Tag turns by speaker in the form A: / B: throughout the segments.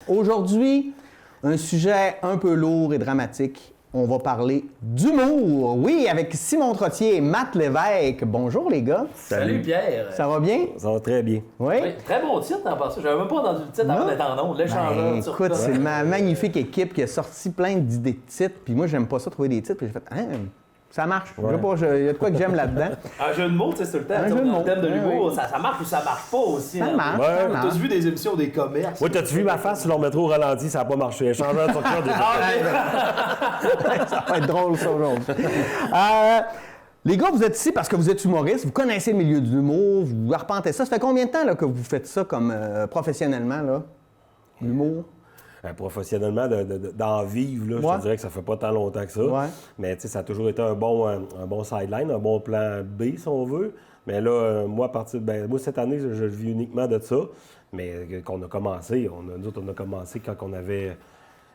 A: Aujourd'hui, un sujet un peu lourd et dramatique. On va parler d'humour. Oui, avec Simon Trottier et Matt Lévesque. Bonjour les gars.
B: Salut Pierre.
A: Ça va bien?
C: Ça va très bien.
A: Oui.
B: Oui, très bon titre en passant. J'avais même pas entendu le titre avant d'être en ondes. L'échangeur.
A: Écoute, c'est ma magnifique équipe qui a sorti plein d'idées de titres. Puis moi, j'aime pas ça trouver des titres. Puis j'ai fait, ça marche.
C: Ouais.
A: Il y a de quoi que j'aime là-dedans.
B: Un jeu de mots, tu sais, c'est tout le temps.
A: Un jeu de mots.
B: Le thème de l'humour,
A: Oui.
B: ça marche ou ça marche pas aussi.
A: Ça marche,
C: Ouais.
A: ça
B: T'as
A: marche.
B: vu des émissions des commerces?
C: Moi, t'as-tu vu ma face sur leur métro au ralenti? Ça n'a pas marché. Échangeur de sortir des
A: Ça va être drôle, ça, aujourd'hui. Les gars, vous êtes ici parce que vous êtes humoristes, vous connaissez le milieu de l'humour, vous arpentez ça. Ça fait combien de temps là, que vous faites ça comme professionnellement, là? L'humour?
C: Professionnellement, d'en vivre, là,
A: Ouais.
C: je te dirais que ça fait pas tant longtemps que ça.
A: Ouais.
C: Mais tu sais, ça a toujours été un bon sideline, un bon plan B, si on veut. Mais là, moi, moi, cette année, je vis uniquement de ça. Mais qu'on a commencé, nous autres, on a commencé quand on avait...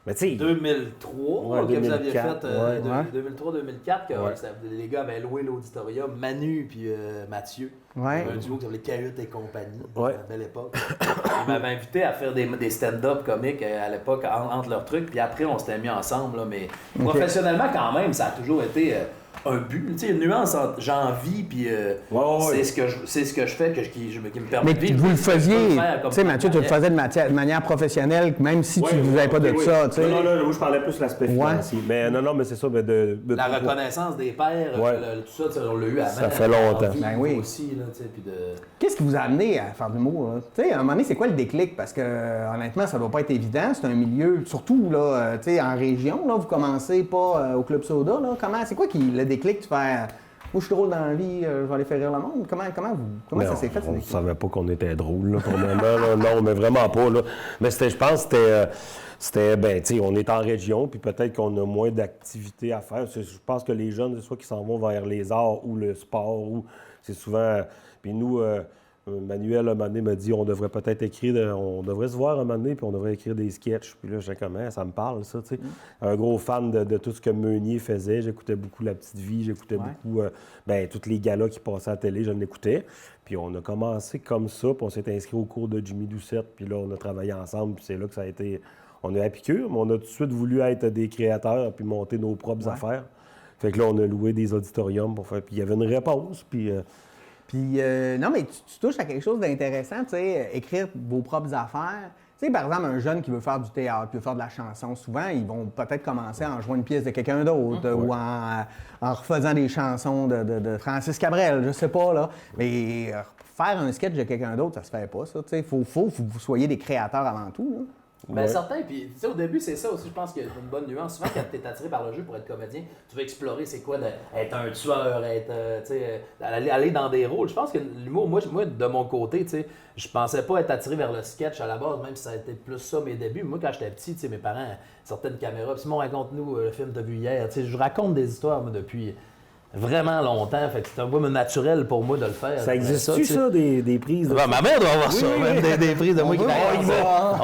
C: Mais tu sais...
B: 2003,
C: Ouais,
B: que vous aviez
C: 2004,
B: fait,
C: ouais.
B: 2003-2004, que
C: Ouais.
B: les gars avaient loué l'auditorium, Manu puis Mathieu.
A: Ouais.
B: Un duo qui s'appelait Cahute et compagnie,
C: Ouais.
B: à la belle époque. Ils m'avaient invité à faire des stand-up comiques à l'époque, entre leurs trucs, puis après on s'était mis ensemble, là, mais professionnellement quand même, ça a toujours été un but. Tu sais, une nuance entre j'envie puis c'est ce que je fais qui me permet
A: Mais
B: de vivre.
A: vous le
B: Je peux
A: faisiez,
B: le faire comme
A: tu sais, Mathieu, tu le faisais de manière professionnelle, même si tu ne vivais pas de ça, tu sais.
C: Non, moi, je parlais plus de l'aspect financier. Mais non, mais c'est ça. Mais
B: La reconnaissance des pères,
C: Ouais.
B: tout ça, on l'a eu avant.
C: Ça fait longtemps.
B: Envie,
A: Ben oui.
B: aussi, là, tu sais, puis de...
A: Qu'est-ce qui vous a amené à faire de l'humour? Là? Tu sais, à un moment donné, c'est quoi le déclic? Parce que, honnêtement, ça doit pas être évident. C'est un milieu, surtout, là, tu sais, en région, là, vous commencez pas au Club Soda, là. C'est quoi le déclic de faire... Moi, je suis drôle dans la vie, je vais aller faire rire le monde. Comment ça s'est fait?
C: On ne savait pas qu'on était drôle, là, pour le moment. Là. Non, mais vraiment pas. Là. Mais je pense que c'était tu sais, on est en région, puis peut-être qu'on a moins d'activités à faire. Je pense que les jeunes, soit qui s'en vont vers les arts ou le sport, ou c'est souvent... Puis nous... Manuel, un moment donné, m'a dit on devrait peut-être écrire, on devrait se voir un moment donné, puis on devrait écrire des sketchs. Puis là, j'étais comme, ça me parle, ça, tu sais. Un gros fan de tout ce que Meunier faisait. J'écoutais beaucoup La Petite Vie, j'écoutais beaucoup, tous les galas qui passaient à la télé, je l'écoutais. Puis on a commencé comme ça, puis on s'est inscrit au cours de Jimmy Doucette, puis là, on a travaillé ensemble, puis c'est là que ça a été... On a à piqûre, mais on a tout de suite voulu être des créateurs, puis monter nos propres affaires. Fait que là, on a loué des auditoriums pour faire... Puis il y avait une réponse, puis...
A: Puis, non, mais tu touches à quelque chose d'intéressant, tu sais, écrire vos propres affaires. Tu sais, par exemple, un jeune qui veut faire du théâtre, qui veut faire de la chanson, souvent, ils vont peut-être commencer en jouant une pièce de quelqu'un d'autre ou en refaisant des chansons de Francis Cabrel, je sais pas, là. Mais faire un sketch de quelqu'un d'autre, ça se fait pas, ça, tu sais. Faut que vous soyez des créateurs avant tout, là.
B: Ben certain, puis tu sais, au début, c'est ça aussi, je pense qu'il y a une bonne nuance. Souvent, quand tu es attiré par le jeu pour être comédien, tu veux explorer c'est quoi être un tueur, aller dans des rôles. Je pense que l'humour, moi, de mon côté, tu sais, je pensais pas être attiré vers le sketch à la base, même si ça a été plus ça mes débuts. Moi, quand j'étais petit, tu sais, mes parents, certaines caméras, puis Simon, raconte-nous le film que tu as vu hier. Tu sais, je raconte des histoires, moi, depuis vraiment longtemps. Fait que c'est un peu naturel pour moi de le faire.
C: Ça existe-tu, ça, des prises?
B: Ben, ma mère doit avoir ça, même des prises de moi qui
A: va
B: aller voir.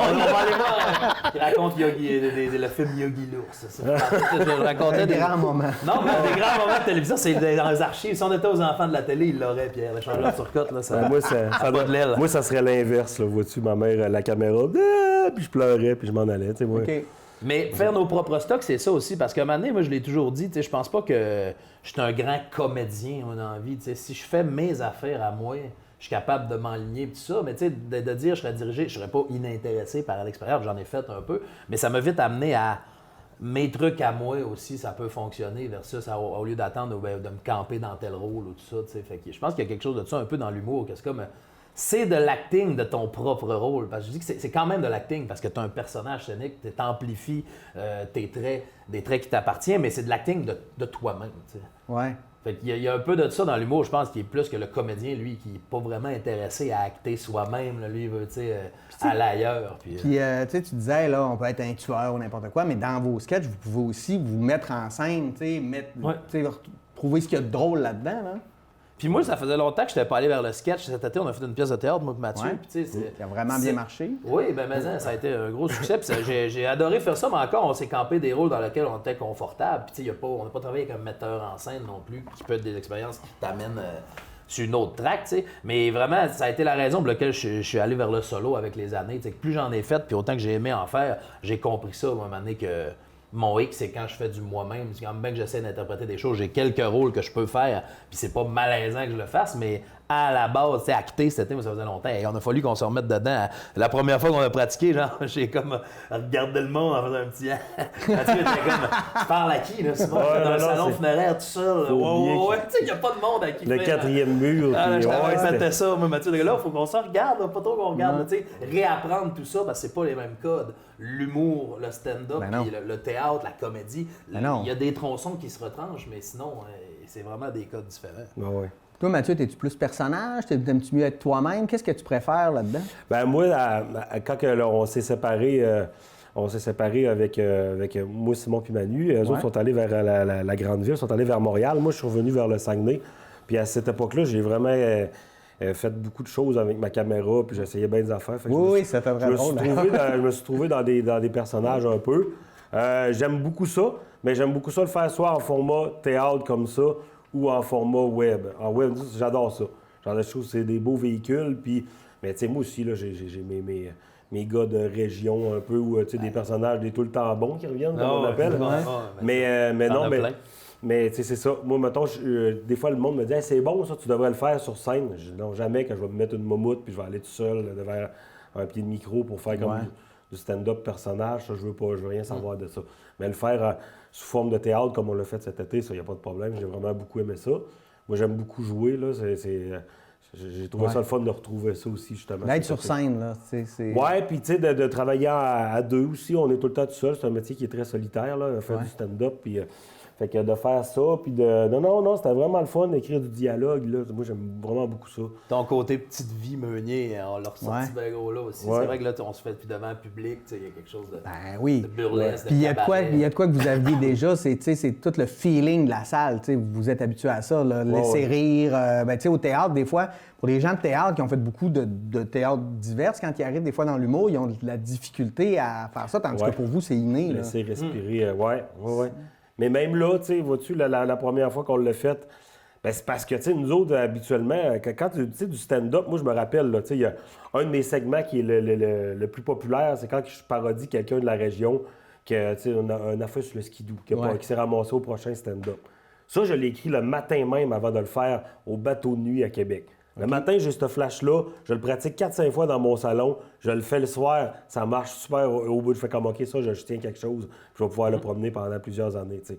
B: Qui raconte le film Yogi l'ours. Je racontais
A: des grands moments.
B: Non, mais des grands moments de télévision, c'est dans les archives. Si on était aux enfants de la télé, ils l'auraient, Pierre. Le changeur sur cote, là, ça.
C: Moi, ça
B: pas de l'aile.
C: Moi, ça serait l'inverse, là. Vois-tu, ma mère, la caméra, puis je pleurais, puis je m'en allais, tu sais, moi.
A: OK.
B: Mais faire nos propres stocks, c'est ça aussi. Parce qu'à un moment donné, moi, je l'ai toujours dit, tu sais, je pense pas que je suis un grand comédien, on a envie. Tu sais, si je fais mes affaires à moi, je suis capable de m'enligner et tout ça. Mais tu sais, de dire je serais dirigé, je serais pas inintéressé par l'expérience, j'en ai fait un peu. Mais ça m'a vite amené à mes trucs à moi aussi, ça peut fonctionner versus au lieu d'attendre de me camper dans tel rôle ou tout ça. Tu sais. Fait que je pense qu'il y a quelque chose de ça un peu dans l'humour, que c'est comme... C'est de l'acting de ton propre rôle. Parce que je dis que c'est quand même de l'acting parce que tu as un personnage scénique, tu amplifies tes traits, des traits qui t'appartiennent, mais c'est de l'acting de toi-même. Tu sais.
A: Ouais.
B: Fait qu'il y a un peu de ça dans l'humour, je pense, qui est plus que le comédien, lui, qui n'est pas vraiment intéressé à acter soi-même. Là. Lui, il veut aller ailleurs. Puis,
A: tu sais, tu disais, là, on peut être un tueur ou n'importe quoi, mais dans vos sketchs, vous pouvez aussi vous mettre en scène, tu sais, trouver ce qu'il y a de drôle là-dedans, là.
B: Puis moi, ça faisait longtemps que je n'étais pas allé vers le sketch. Cet été, on a fait une pièce de théâtre, moi et Mathieu.
A: Ouais.
B: Puis,
A: Qui a vraiment bien marché.
B: Oui, bien, mais ça a été un gros succès. Puis j'ai adoré faire ça, mais encore, on s'est campé des rôles dans lesquels on était confortable. Puis on n'a pas travaillé avec un metteur en scène non plus, qui peut être des expériences qui t'amènent c'est une autre track, tu sais. Mais vraiment, ça a été la raison pour laquelle je suis allé vers le solo avec les années. Tu sais, plus j'en ai fait, puis autant que j'ai aimé en faire, j'ai compris ça à un moment donné que mon hic, c'est quand je fais du moi-même. C'est quand même bien que j'essaie d'interpréter des choses. J'ai quelques rôles que je peux faire, puis c'est pas malaisant que je le fasse, mais à la base, tu sais, acter, c'était, moi, ça faisait longtemps. Et on a fallu qu'on se remette dedans. La première fois qu'on a pratiqué, genre, j'ai comme regardé le monde en faisant un petit. Mathieu était comme, tu parles à qui, là, souvent? Dans le salon funéraire, tout seul. Ouais, tu sais, il n'y a pas de monde à qui
C: le
B: faire.
C: quatrième mur.
B: Je
C: ouais,
B: répétais ça, moi, Mathieu. Là, il faut qu'on s'en regarde, là, pas trop qu'on regarde. là, tu sais, réapprendre tout ça, parce que c'est pas les mêmes codes. L'humour, le stand-up, puis le théâtre, la comédie, il y a des tronçons qui se retranchent, mais sinon, c'est vraiment des codes différents.
C: Ouais.
A: Toi, Mathieu, t'es-tu plus personnage? T'aimes-tu mieux être toi-même? Qu'est-ce que tu préfères là-dedans?
C: Ben moi, quand on s'est séparés, avec moi, Simon puis Manu. Eux autres sont allés vers la grande ville, sont allés vers Montréal. Moi, je suis revenu vers le Saguenay. Puis à cette époque-là, j'ai vraiment fait beaucoup de choses avec ma caméra, puis j'essayais bien des affaires.
A: Oui, ça fait vraiment drôle.
C: Je me suis trouvé dans des personnages un peu. J'aime beaucoup ça, mais j'aime beaucoup ça le faire soit en format théâtre comme ça, ou en format web. En web, j'adore ça. Je trouve que c'est des beaux véhicules. Puis, mais tu sais, moi aussi, là, j'ai mes gars de région un peu, ou des personnages des tout le temps bons qui reviennent, comme on appelle. Mais tu sais, c'est ça. Moi, mettons, des fois, le monde me dit hey, c'est bon, ça, tu devrais le faire sur scène. Je dis non, jamais, quand je vais me mettre une moumoute, puis je vais aller tout seul devant un pied de micro pour faire comme du stand-up personnage. Ça, je veux rien savoir de ça. Mais le faire sous forme de théâtre, comme on l'a fait cet été, ça, il n'y a pas de problème. J'ai vraiment beaucoup aimé ça. Moi, j'aime beaucoup jouer, là. J'ai trouvé ça le fun de retrouver ça aussi, justement.
A: D'être sur scène, là.
C: Ouais, puis tu sais, de travailler à deux aussi. On est tout le temps tout seul. C'est un métier qui est très solitaire, là, faire du stand-up. Puis, fait que de faire ça, puis de... Non, c'était vraiment le fun d'écrire du dialogue, là. Moi, j'aime vraiment beaucoup ça.
B: Ton côté petite vie meunier, on l'a ressorti bien gros là aussi. C'est vrai que là, on se fait plus devant le public, il y a quelque chose de burlesque,
A: Puis il y a de quoi que vous aviez déjà, c'est tout le feeling de la salle, vous êtes habitué à ça, là, laisser rire. Au théâtre, des fois, pour les gens de théâtre qui ont fait beaucoup de théâtre divers, quand ils arrivent des fois dans l'humour, ils ont de la difficulté à faire ça, tandis que pour vous, c'est inné.
C: Laisser respirer, ouais. Mais même là, tu sais, vois-tu, la première fois qu'on l'a fait, ben c'est parce que, tu sais, nous autres, habituellement, quand tu sais, du stand-up, moi, je me rappelle, tu sais, il y a un de mes segments qui est le plus populaire, c'est quand je parodie quelqu'un de la région, qui a un affaire sur le skidoo, qui s'est ramassé au prochain stand-up. Ça, je l'ai écrit le matin même avant de le faire au bateau de nuit à Québec. Le matin, j'ai ce flash-là, je le pratique 4-5 fois dans mon salon, je le fais le soir, ça marche super. Au bout, je fais comme, OK, ça, je tiens quelque chose, je vais pouvoir le promener pendant plusieurs années, tu sais.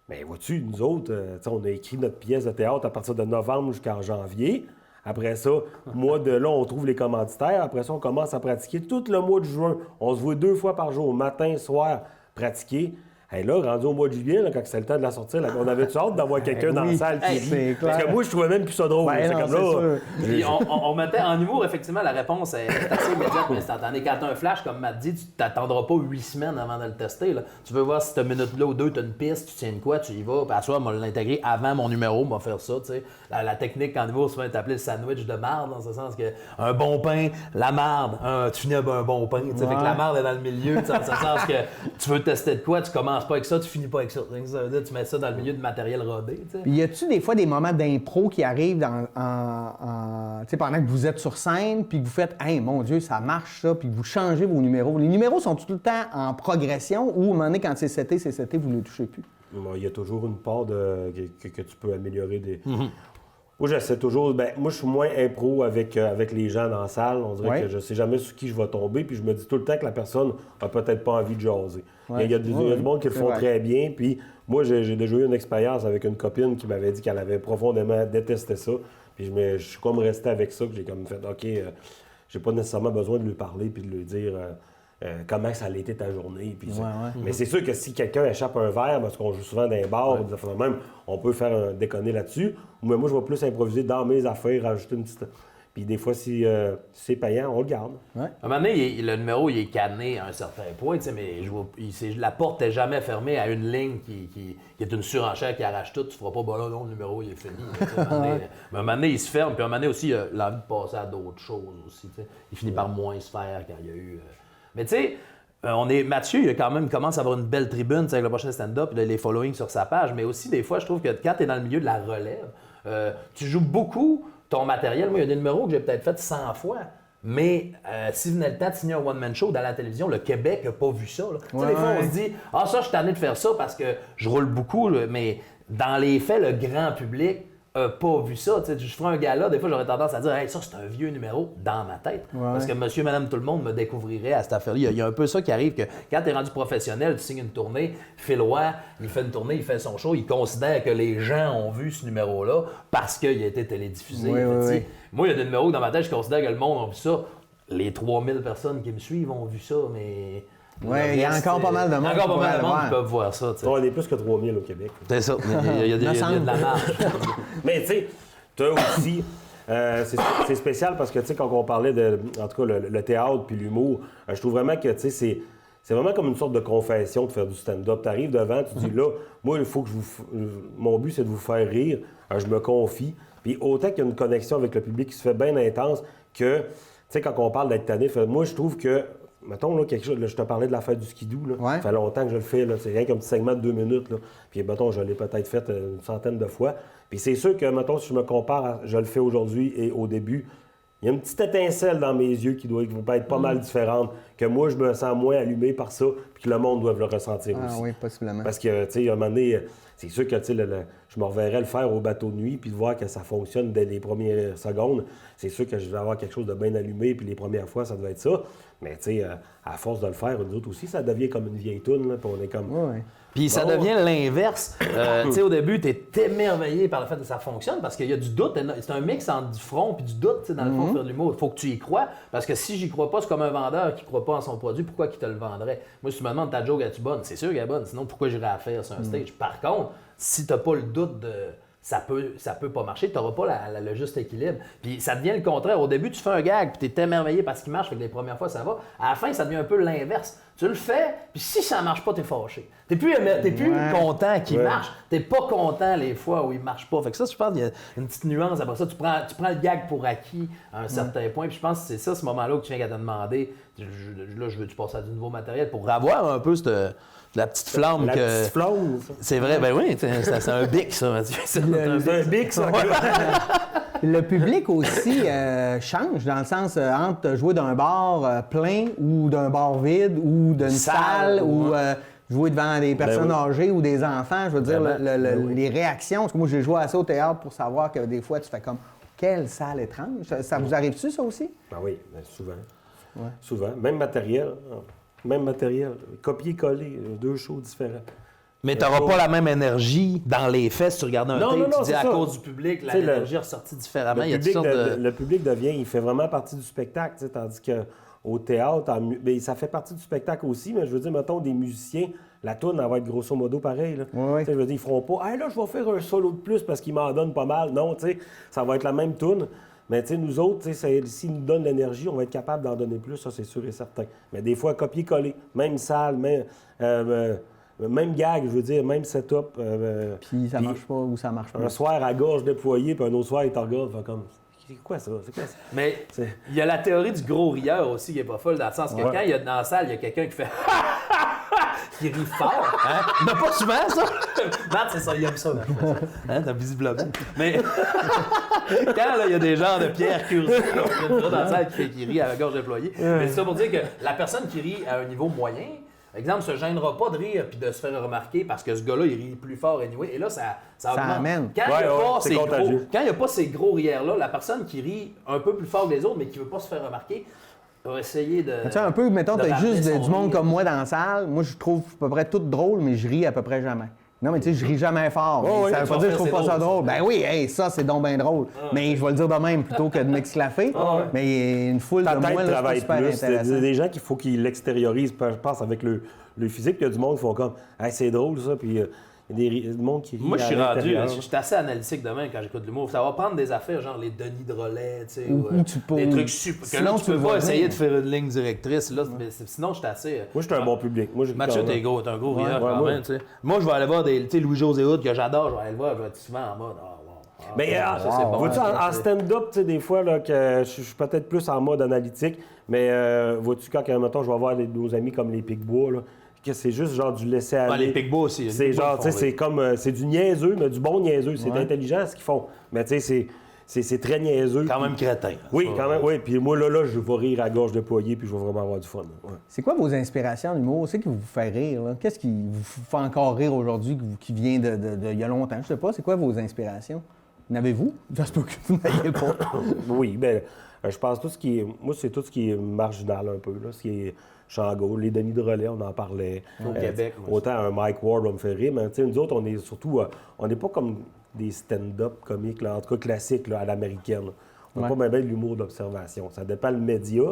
C: Mais vois-tu, nous autres, on a écrit notre pièce de théâtre à partir de novembre jusqu'en janvier. Après ça, mois de là, on trouve les commanditaires. Après ça, on commence à pratiquer tout le mois de juin. On se voit 2 fois par jour, matin, soir, pratiquer. Et là, rendu au mois de juillet, là, quand c'est le temps de la sortir, là, on avait-tu hâte d'avoir quelqu'un dans la salle qui rit? Parce que moi, je trouvais même plus ça drôle. C'est comme là.
B: Puis on mettait en humour, effectivement, la réponse est assez immédiate, mais instantanée. Quand tu as un flash, comme Matt dit, tu t'attendras pas 8 semaines avant de le tester. Là. Tu veux voir si cette minute-là ou deux, tu as une piste, tu tiens de quoi, tu y vas. Puis à soi, on va l'intégrer avant mon numéro, on va faire ça. Tu sais. La technique en humour, souvent, est appelée le sandwich de marde, dans ce sens que un bon pain, la marde, tu finis avec un bon pain. Fait que la marde est dans le milieu, dans ce sens que tu veux tester de quoi, tu commences pas avec ça, tu finis pas avec ça. Ça veut dire tu mets ça dans le milieu de matériel rodé. T'sais.
A: Puis y a-tu des fois des moments d'impro qui arrivent pendant que vous êtes sur scène, puis que vous faites hey, mon Dieu, ça marche ça, puis que vous changez vos numéros. Les numéros sont tout le temps en progression ou à un moment donné, quand c'est seté, vous ne les touchez plus?
C: Il y a toujours une part que tu peux améliorer des. Moi, j'essaie toujours. Moi, je suis moins impro avec les gens dans la salle. On dirait que je sais jamais sur qui je vais tomber. Puis je me dis tout le temps que la personne a peut-être pas envie de jaser. Il y a du monde qui le font très bien. Puis moi, j'ai déjà eu une expérience avec une copine qui m'avait dit qu'elle avait profondément détesté ça. Puis je suis comme resté avec ça. Puis j'ai comme fait OK, j'ai pas nécessairement besoin de lui parler puis de lui dire. Comment ça a été ta journée. Puis mais c'est sûr que si quelqu'un échappe un verre, parce qu'on joue souvent dans les bars, même, on peut faire un déconner là-dessus. Mais moi, je vais plus improviser dans mes affaires, rajouter une petite... Puis des fois, si c'est payant, on le garde.
B: À un moment donné, le numéro il est cadené à un certain point, mais la porte n'est jamais fermée à une ligne qui est une surenchère qui arrache tout. Tu ne feras pas, là, non, le numéro il est fini. Mais à un moment donné, il se ferme. Puis à un moment donné aussi, il a l'envie de passer à d'autres choses aussi. Il finit par moins se faire quand il y a eu... Mais tu sais, Mathieu, il commence à avoir une belle tribune avec le prochain stand-up, les followings sur sa page, mais aussi des fois, je trouve que quand tu es dans le milieu de la relève, Tu joues beaucoup ton matériel. Moi, il y a des numéros que j'ai peut-être fait 100 fois. Mais si venait le temps de signer un one-man show dans la télévision, le Québec n'a pas vu ça. Tu sais, des fois, on se dit « Ah, ça, je suis tanné de faire ça parce que je roule beaucoup. » Mais dans les faits, le grand public n'a pas vu ça. Tu sais, je ferais un gala, des fois, j'aurais tendance à dire « Hey, ça, c'est un vieux numéro dans ma tête. Parce que monsieur, madame, tout le monde me découvrirait à cette affaire-là. Il y a un peu ça qui arrive que quand tu es rendu professionnel, tu signes une tournée, Phil Roy, il fait une tournée, il fait son show, il considère que les gens ont vu ce numéro-là parce qu'il a été télédiffusé. Moi, il y a des numéros que dans ma tête, je considère que le monde a vu ça. Les 3000 personnes qui me suivent ont vu ça, mais...
A: Oui, il y a encore pas mal de monde.
B: Encore pas mal de monde qui peuvent voir ça.
C: On est plus que 3000 au Québec.
B: C'est ça. Il y a de la marge.
C: Mais tu sais, toi aussi, c'est spécial parce que tu sais, quand on parlait de, en tout cas, le théâtre puis l'humour, je trouve vraiment que tu sais, c'est vraiment comme une sorte de confession de faire du stand-up. Tu arrives devant, tu dis là, moi, il faut que mon but, c'est de vous faire rire. Je me confie. Puis autant qu'il y a une connexion avec le public qui se fait bien intense que, tu sais, quand on parle d'être tanné, moi, je trouve que, mettons, là, quelque chose, là, je te parlais de la fête du skidoo, là. Ça fait longtemps que je le fais, là. C'est rien qu'un petit segment de 2 minutes, là. Puis, mettons, je l'ai peut-être fait une centaine de fois. Puis c'est sûr que, mettons, si je me compare, je le fais aujourd'hui et au début, il y a une petite étincelle dans mes yeux qui doit être pas mal différente, que moi, je me sens moins allumé par ça, puis que le monde doit le ressentir aussi.
A: Ah oui, possiblement.
C: Parce que, tu sais, à un moment donné, c'est sûr que, tu sais, je me reverrais le faire au bateau de nuit, puis de voir que ça fonctionne dès les premières secondes. C'est sûr que je vais avoir quelque chose de bien allumé, puis les premières fois, ça devait être ça. Mais, tu sais, à force de le faire, nous autres aussi, ça devient comme une vieille toune, là, puis on est comme...
B: Puis ça devient l'inverse. Tu sais, au début, tu es émerveillé par le fait que ça fonctionne parce qu'il y a du doute. C'est un mix entre du front et du doute, tu sais, dans le fond, faire de l'humour. Il faut que tu y crois. Parce que si j'y crois pas, c'est comme un vendeur qui croit pas en son produit. Pourquoi qu'il te le vendrait? Moi, si tu me demandes ta joke, es-tu bonne? C'est sûr qu'elle est bonne. Sinon, pourquoi j'irais la faire sur un stage? Par contre, si tu n'as pas le doute de... Ça peut pas marcher, tu n'auras pas le juste équilibre. Puis ça devient le contraire. Au début, tu fais un gag, puis tu es émerveillé parce qu'il marche, fait que les premières fois, ça va. À la fin, ça devient un peu l'inverse. Tu le fais, puis si ça marche pas, tu es fâché. Tu n'es plus content qu'il marche. Tu n'es pas content les fois où il marche pas. Fait que ça, je pense qu'il y a une petite nuance. Après ça, tu prends le gag pour acquis à un certain point. Puis je pense que c'est ça, ce moment-là, que tu viens à te demander. Là, je veux-tu passer à du nouveau matériel pour avoir un peu la petite flamme.
C: Petite flamme, ça.
B: C'est vrai, ben oui, c'est un bic, ça, Mathieu. C'est
C: un bic, ça.
A: Le public aussi change, dans le sens entre jouer d'un bar plein ou d'un bar vide ou d'une salle ou jouer devant des personnes âgées ou des enfants. Je veux dire, les réactions. Parce que moi, j'ai joué assez au théâtre pour savoir que des fois, tu fais comme « Quelle salle étrange! » Ça vous arrive-tu, ça aussi?
C: Ben oui, souvent. Souvent. Même matériel. Copier-coller, 2 shows différents.
B: Mais tu n'auras pas la même énergie dans les faits si tu regardes un tape. Tu dis à
C: ça.
B: cause du public, l'énergie est ressortie différemment.
C: Le public devient, il fait vraiment partie du spectacle, tandis qu'au théâtre, ça fait partie du spectacle aussi, mais je veux dire, mettons, des musiciens, la toune, elle va être grosso modo pareil. Je veux dire, ils feront pas « Hey, là, je vais faire un solo de plus parce qu'ils m'en donnent pas mal. » Non, ça va être la même toune. Mais nous autres, s'ils nous donnent l'énergie, on va être capable d'en donner plus, ça c'est sûr et certain. Mais des fois, copier-coller, même salle, même gag, je veux dire, même setup.
A: Puis ça marche pas ou ça marche pas.
C: Un soir à gorge déployée, puis un autre soir, il te regarde, fait comme... C'est quoi ça?
B: Mais il y a la théorie du gros rieur aussi qui est pas folle, dans le sens que quand il y a dans la salle, il y a quelqu'un qui fait qui rit fort. Hein? Mais pas souvent, ça! Matt, c'est ça, il aime ça. Hein? T'as visiblement. Mais quand il y a des genres de Pierre Curzi dans la salle qui rit à la gorge déployée, mais c'est ça pour dire que la personne qui rit à un niveau moyen, par exemple, se gênera pas de rire puis de se faire remarquer parce que ce gars-là, il rit plus fort anyway. Et là, ça
A: amène.
B: Quand il n'y a pas ces gros rires-là, la personne qui rit un peu plus fort que les autres, mais qui ne veut pas se faire remarquer, va essayer de...
A: Tu sais, un peu, mettons, t'as juste du monde comme moi dans la salle. Moi, je trouve à peu près tout drôle, mais je ris à peu près jamais. Non, mais tu sais, je ris jamais fort. Ça veut pas dire que je trouve pas ça drôle. Ben oui, ça, c'est donc bien drôle. Mais je vais le dire de même plutôt que de m'exclaffer. Mais une foule de moi, là, c'est super intéressant.
C: Il y a des gens qu'il faut qu'ils l'extériorisent, je pense, avec le physique. Puis il y a du monde qui font comme « Hey, c'est drôle, ça. » Puis il y a du monde qui rit.
B: Moi, je suis rendu, je suis assez analytique demain quand j'écoute de l'humour. Ça va prendre des affaires genre les Denis Drolet, tu sais, des trucs super. Que là, tu peux pas essayer de faire une ligne directrice. Là, mais sinon, je suis assez.
C: Moi, je suis un bon public.
B: Mathieu, t'es un gros rieur quand même. Tu sais. Moi, je vais aller voir des Louis-José Hood que j'adore. Je vais aller le voir, je vais être souvent en mode.
C: Mais vois-tu, en stand-up, tu sais, des fois, là, que je suis peut-être plus en mode analytique, mais vois-tu, quand, mettons, je vais voir nos amis comme les Picbois, là, que c'est juste genre du laisser aller.
B: Ah, les Pigbois aussi.
C: C'est genre, tu sais, c'est comme, c'est du niaiseux, mais du bon niaiseux. C'est intelligent ce qu'ils font. Mais tu sais, c'est très niaiseux.
B: Quand même crétin.
C: Oui, quand même, oui. Puis moi, là, je vais rire à gorge déployée, puis je vais vraiment avoir du fun. Ouais.
A: C'est quoi vos inspirations en humour? C'est qui vous fait rire? Là? Qu'est-ce qui vous fait encore rire aujourd'hui, qui vient de il y a longtemps? Je sais pas, c'est quoi vos inspirations? N'avez-vous? J'espère que vous n'avez pas.
C: Oui, bien, je pense tout ce qui est... Moi, c'est tout ce qui est marginal un peu, là. Ce qui est Chango, les Denis de Relais, on en parlait.
B: Au Québec.
C: Autant un Mike Ward, on me fait rire, mais tu sais, nous autres, on est surtout... on n'est pas comme des stand-up comiques, là, en tout cas classiques, là, à l'américaine. Là. On n'a pas bien de l'humour d'observation. Ça dépend le média,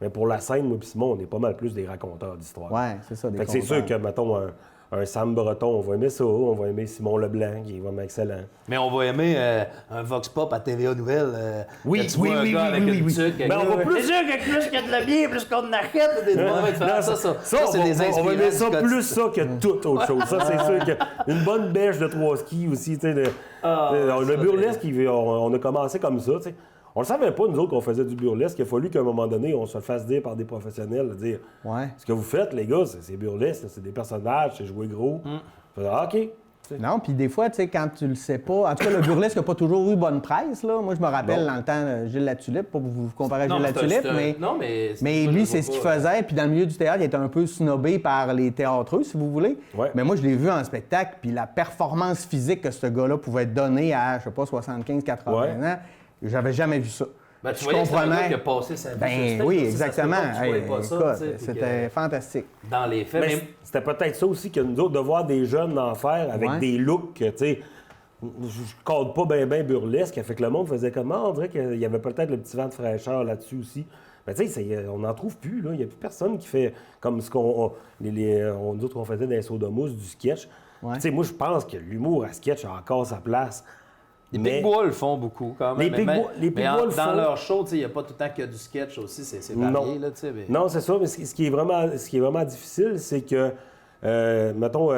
C: mais pour la scène, moi et Simon, on est pas mal plus des raconteurs d'histoires.
A: Oui, c'est ça, des
C: Fait que c'est sûr que, mettons, un Sam Breton, on va aimer ça. On va aimer Simon Leblanc, qui est vraiment excellent.
B: Mais on va aimer un Vox Pop à TVA Nouvelle.
C: Oui,
B: tu vois un gars avec une tuque.
C: Mais on va plus...
B: C'est sûr que plus qu'il y a de la bière, plus qu'on en achète. Ça, c'est des
C: on va aimer ça
B: inspirations
C: plus ça que toute autre chose. Ça, c'est sûr qu'une bonne bêche de 3 skis aussi, tu sais. Le burlesque, on a commencé comme ça, tu sais. On le savait pas, nous autres, qu'on faisait du burlesque. Il a fallu qu'à un moment donné, on se le fasse dire par des professionnels, de dire ce que vous faites, les gars, c'est burlesque, c'est des personnages, c'est jouer gros. OK.
A: Non, puis des fois, tu sais, quand tu le sais pas... En tout cas, le burlesque n'a pas toujours eu bonne presse, là. Moi, je me rappelle dans le temps de Gilles Latulippe, pas pour vous comparer à Gilles Latulippe, mais lui, c'est ce qu'il faisait. Puis dans le milieu du théâtre, il était un peu snobé par les théâtreux, si vous voulez.
C: Ouais.
A: Mais moi, je l'ai vu en spectacle, puis la performance physique que ce gars-là pouvait donner à, je sais pas, 75-80 ans, j'avais jamais vu ça.
B: Ben, tu voyais que c'est un gars qui a passé sa vie.
A: Ben oui, exactement.
B: C'était
A: C'était fantastique.
B: Dans les faits.
C: Mais c'était peut-être ça aussi que nous autres, de voir des jeunes en faire avec des looks, tu sais, je code pas bien burlesque, fait que le monde faisait comment? On dirait qu'il y avait peut-être le petit vent de fraîcheur là-dessus aussi. Mais tu sais, on n'en trouve plus, là. Il n'y a plus personne qui fait comme ce nous autres, on faisait dans les Sodomous, du sketch. Tu sais, moi, je pense que l'humour à sketch a encore sa place.
B: Les Pigbois le font beaucoup, quand même.
C: Les Pigbois le font.
B: Dans leur show, il n'y a pas tout le temps qu'il y a du sketch aussi, c'est varié. Là, mais...
C: Non, c'est ça, mais ce qui est vraiment difficile, c'est que, mettons, tu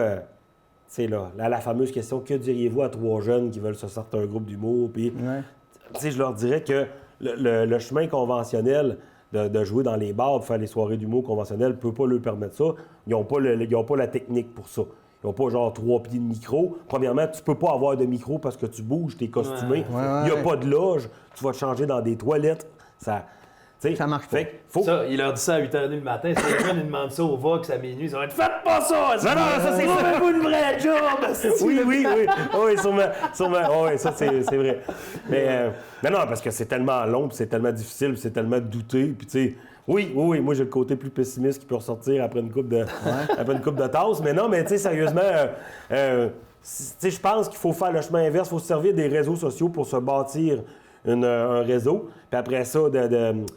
C: sais, là, la fameuse question, que diriez-vous à 3 jeunes qui veulent se sortir un groupe d'humour? Puis, tu sais, je leur dirais que le chemin conventionnel de jouer dans les bars, de faire les soirées d'humour conventionnelles, ne peut pas leur permettre ça. Ils n'ont pas la technique pour ça. Ils n'ont pas genre 3 pieds de micro. Premièrement, tu peux pas avoir de micro parce que tu bouges, tu es costumé. Il n'y a pas de loge. Tu vas te changer dans des toilettes. Ça
A: marche pas.
B: Ça, il leur dit ça à 8h30 le matin. Si les jeunes demandent ça au Vox à minuit, ça va être « Faites pas ça!
C: Non, ça c'est ça!
B: Vous une vraie job! »
C: Oui. Oui, sûrement. Oui, ça c'est vrai. Mais non, parce que c'est tellement long, puis c'est tellement difficile, puis c'est tellement douté. Puis tu sais, oui, moi j'ai le côté plus pessimiste qui peut ressortir après une coupe de tasses. Mais non, mais tu sais, sérieusement, je pense qu'il faut faire le chemin inverse. Il faut se servir des réseaux sociaux pour se bâtir un réseau. Puis après ça,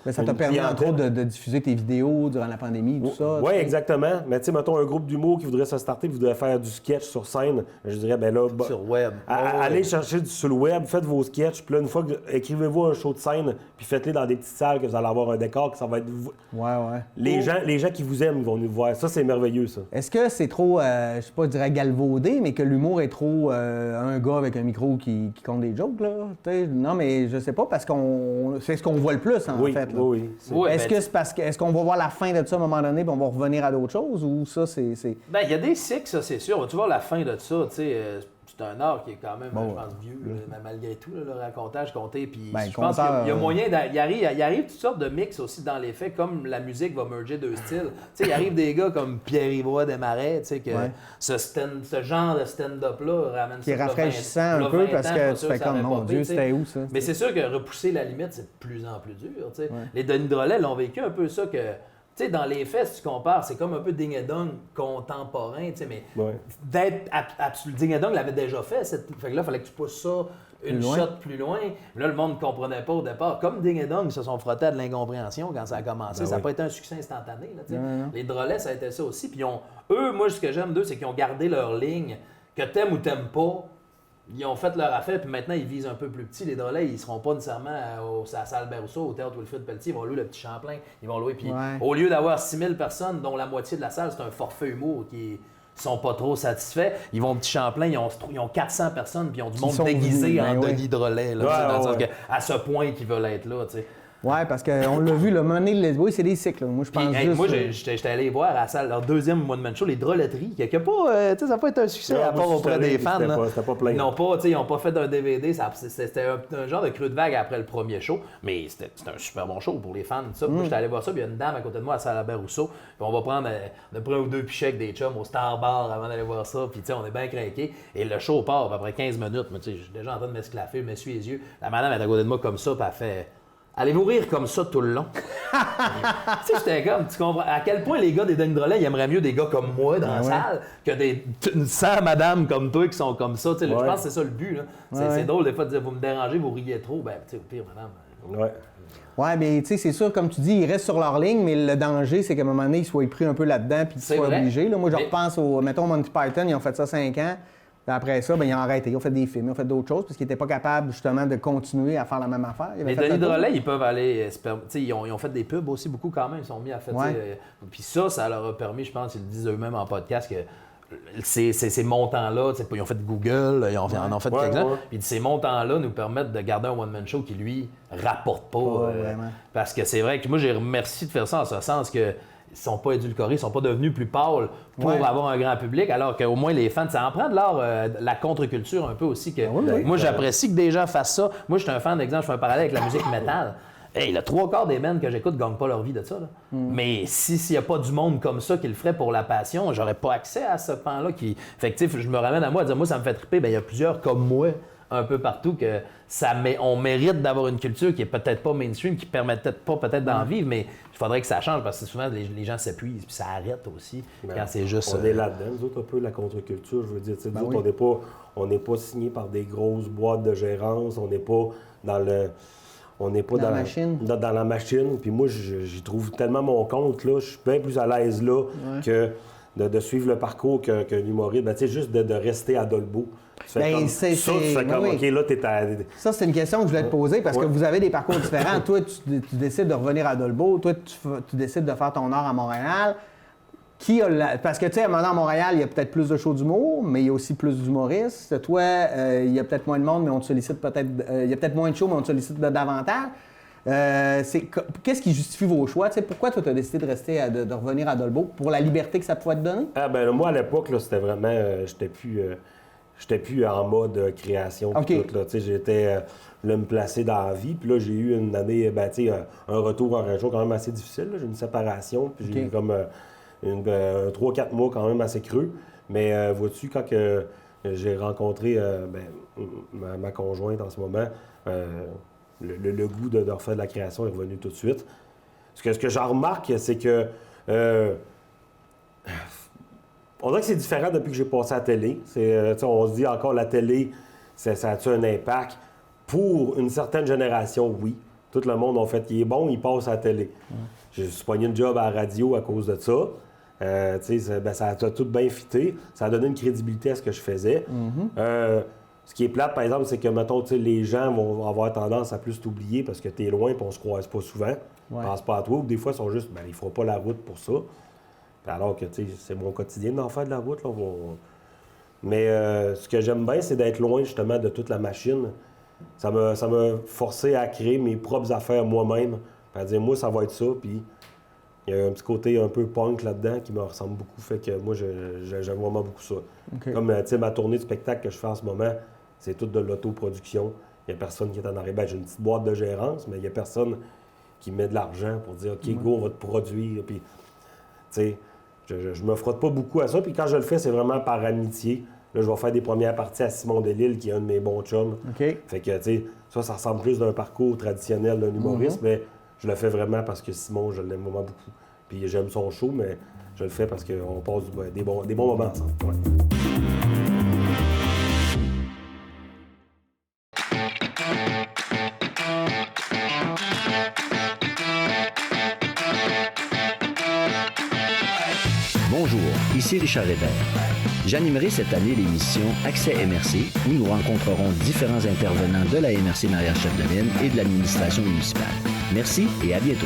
A: Mais ça t'a permis, entre autres, de diffuser tes vidéos durant la pandémie, tout ça.
C: Oui, exactement. Mais tu sais, mettons un groupe d'humour qui voudrait se starter, qui voudrait faire du sketch sur scène, je dirais, ben là...
B: Sur web.
C: Allez chercher sur le web, faites vos sketchs, puis là, une fois que... Écrivez-vous un show de scène, puis faites-les dans des petites salles, que vous allez avoir un décor, que ça va être...
A: Ouais.
C: Les gens qui vous aiment, ils vont nous voir. Ça, c'est merveilleux, ça.
A: Est-ce que c'est trop, je sais pas, je dirais galvaudé, mais que l'humour est trop un gars avec un micro qui compte des jokes, là? T'sais, non, mais je sais pas, parce qu'on... C'est ce qu'on voit le plus, en fait. Là.
C: Oui.
A: Est-ce que c'est parce que... Est-ce qu'on va voir la fin de ça à un moment donné, puis on va revenir à d'autres choses, ou ça, c'est...
B: Ben, il y a des cycles, ça, c'est sûr. Tu vois, la fin de ça, tu sais... c'est un art qui est quand même, je pense, vieux, là, malgré tout, là, le racontage, compter. Puis je pense qu'il y a moyen. Il arrive toutes sortes de mix aussi dans les faits, comme la musique va merger 2 styles. Tu sais, il arrive des gars comme Pierre-Yvois Desmarais, tu sais, que ce genre de stand-up-là ramène
A: qui
B: ça.
A: Qui est rafraîchissant un peu parce que tu fais comme, mon Dieu, c'était où ça?
B: Mais c'est sûr que repousser la limite, c'est de plus en plus dur. Tu sais. Les Denis Drolet l'ont vécu un peu ça que. Tu sais, dans les faits, si tu compares, c'est comme un peu Ding et Dong contemporain, tu sais, mais d'être absolu. Ding et Dong l'avait déjà fait, fait que là, il fallait que tu pousses ça une shot plus loin. Là, le monde ne comprenait pas au départ. Comme Ding et Dong, ils se sont frottés à de l'incompréhension quand ça a commencé. Ça n'a pas été un succès instantané, là, tu sais. Les Drolets, ça a été ça aussi. Puis eux, moi, ce que j'aime d'eux, c'est qu'ils ont gardé leur ligne, que t'aimes ou t'aimes pas. Ils ont fait leur affaire, puis maintenant, ils visent un peu plus petit. Les Drolets, ils ne seront pas nécessairement à la salle Berceau, au théâtre Wilfrid Pelletier. Ils vont louer le Petit Champlain. Ils vont louer. Puis au lieu d'avoir 6000 personnes, dont la moitié de la salle, c'est un forfait humour qui sont pas trop satisfaits, ils vont au Petit Champlain, ils ont 400 personnes, puis ils ont du monde déguisé en Denis Drolet. Là, dans le sens que, à ce point qu'ils veulent être là. T'sais.
A: Ouais, parce qu'on l'a vu, le money, oui, c'est des cycles. Moi, je pense juste...
B: Moi, j'étais allé voir à la salle, leur deuxième one-man show, les Drôleteries, qui a pas, ça n'a pas été un succès à part auprès des fans.
C: C'était pas plein.
B: Ils n'ont pas fait d'un DVD, c'était un genre de creux de vague après le premier show, mais c'était un super bon show pour les fans. Ça. Moi, j'étais allé voir ça, puis il y a une dame à côté de moi à salle Albert-Rousseau, puis on va prendre un ou deux pichets avec des chums au Star Bar avant d'aller voir ça, puis on est bien craqués, et le show part après 15 minutes, mais je suis déjà en train de m'esclaffer, je m'essuie les yeux. La madame est à côté de moi comme ça, puis elle fait... Allez-vous rire comme ça tout le long? Tu sais, j'étais comme, tu comprends à quel point les gars des Dingues Drôlets, ils aimeraient mieux des gars comme moi dans la salle que des 100 madames comme toi qui sont comme ça. Je pense que c'est ça le but. Là. C'est drôle des fois de dire, vous me dérangez, vous riez trop. Ben, tu sais, au pire, madame.
C: Ouais.
A: Ouais, mais tu sais, c'est sûr, comme tu dis, ils restent sur leur ligne, mais le danger, c'est qu'à un moment donné, ils soient pris un peu là-dedans puis qu'ils soient obligés. Là. Moi, je repense au, mettons, Monty Python, ils ont fait ça 5 ans. Après ça, ils ont arrêté. Ils ont fait des films, ils ont fait d'autres choses parce qu'ils n'étaient pas capables justement de continuer à faire la même affaire.
B: Les Denis Drolet, ils peuvent aller. Ils ont fait des pubs aussi beaucoup quand même. Ils sont mis à faire. Puis ça leur a permis, je pense, ils le disent eux-mêmes en podcast, que ces montants-là, ils ont fait Google, ils en ont fait quelques-uns. Puis ces montants-là nous permettent de garder un one-man show qui, lui, rapporte pas. Parce que c'est vrai que moi, j'ai remercié de faire ça en ce sens que. Ils sont pas édulcorés, ils sont pas devenus plus pâles pour avoir un grand public, alors qu'au moins les fans, ça en prend de l'art, la contre-culture un peu aussi. Que moi, j'apprécie que des gens fassent ça. Moi, je suis un fan, d'exemple, je fais un parallèle avec la musique métal. Hey, le 3/4 des bands que j'écoute ne gagnent pas leur vie de ça. Là. Mais s'il n'y a pas du monde comme ça qui le ferait pour la passion, j'aurais pas accès à ce pan-là. Fait que, je me ramène à moi à dire, moi, ça me fait triper. Il y a plusieurs comme moi, un peu partout, que on mérite d'avoir une culture qui est peut-être pas mainstream, qui permet peut-être d'en vivre, mais il faudrait que ça change parce que souvent les gens s'épuisent puis ça arrête aussi quand c'est juste.
C: On est là-dedans, nous autres, un peu la contre-culture. Je veux dire, nous autres, on n'est pas signés par des grosses boîtes de gérance, on n'est pas dans le. On n'est pas dans la machine. Dans la machine. Puis moi, j'y trouve tellement mon compte, là. Je suis bien plus à l'aise là que de suivre le parcours qu'un humoriste. Ben, juste de rester à Dolbeau. OK, là, t'es à...
A: Ça, c'est une question que je voulais te poser parce que vous avez des parcours différents. Toi, tu décides de revenir à Dolbeau. Toi, tu décides de faire ton art à Montréal. Parce que, tu sais, à Montréal, il y a peut-être plus de shows d'humour, mais il y a aussi plus d'humoristes. Toi, il y a peut-être moins de monde, mais on te sollicite peut-être... il y a peut-être moins de shows, mais on te sollicite davantage. Qu'est-ce qui justifie vos choix? T'sais, pourquoi toi, tu as décidé de rester, de revenir à Dolbeau? Pour la liberté que ça pouvait te donner?
C: Moi, à l'époque, là, c'était vraiment... J'étais plus en mode création. Tout, là. J'étais me placer dans la vie. Puis là, j'ai eu une année, un retour en région quand même assez difficile. J'ai eu une séparation. Puis j'ai eu comme 3-4 mois quand même assez creux. Mais vois-tu, quand j'ai rencontré ma conjointe en ce moment, le goût de refaire de la création est revenu tout de suite. Ce que j'en remarque, c'est que... on dirait que c'est différent depuis que j'ai passé à la télé. On se dit encore la télé, ça a-tu un impact? Pour une certaine génération, oui. Tout le monde, en fait, il est bon, il passe à la télé. J'ai pogné une job à la radio à cause de ça. Ça a tout bien fité. Ça a donné une crédibilité à ce que je faisais. Ce qui est plate, par exemple, c'est que, mettons, les gens vont avoir tendance à plus t'oublier parce que tu es loin et on se croise pas souvent. Ils pensent pas à toi. Ou des fois, ils sont juste, ils feront pas la route pour ça. Alors que, c'est mon quotidien d'en faire de la route. Là. Mais ce que j'aime bien, c'est d'être loin, justement, de toute la machine. Ça m'a forcé à créer mes propres affaires moi-même. À dire, moi, ça va être ça. Puis, il y a un petit côté un peu punk là-dedans qui me ressemble beaucoup. Fait que moi, j'aime vraiment beaucoup ça. Okay. Comme, ma tournée de spectacle que je fais en ce moment, c'est toute de l'autoproduction. Il n'y a personne qui est en arrière. J'ai une petite boîte de gérance, mais il n'y a personne qui met de l'argent pour dire, OK, go, on va te produire. Puis, je me frotte pas beaucoup à ça. Puis quand je le fais, c'est vraiment par amitié. Là, je vais faire des premières parties à Simon Delille, qui est un de mes bons chums.
A: Okay.
C: Fait que, ça ressemble plus d'un parcours traditionnel d'un humoriste, mais je le fais vraiment parce que Simon, je l'aime vraiment beaucoup. Puis j'aime son show, mais je le fais parce qu'on passe des bons moments ensemble. Ouais.
D: Bonjour, ici Richard Hébert. J'animerai cette année l'émission Accès MRC où nous rencontrerons différents intervenants de la MRC Maria-Chapdelaine et de l'administration municipale. Merci et à bientôt.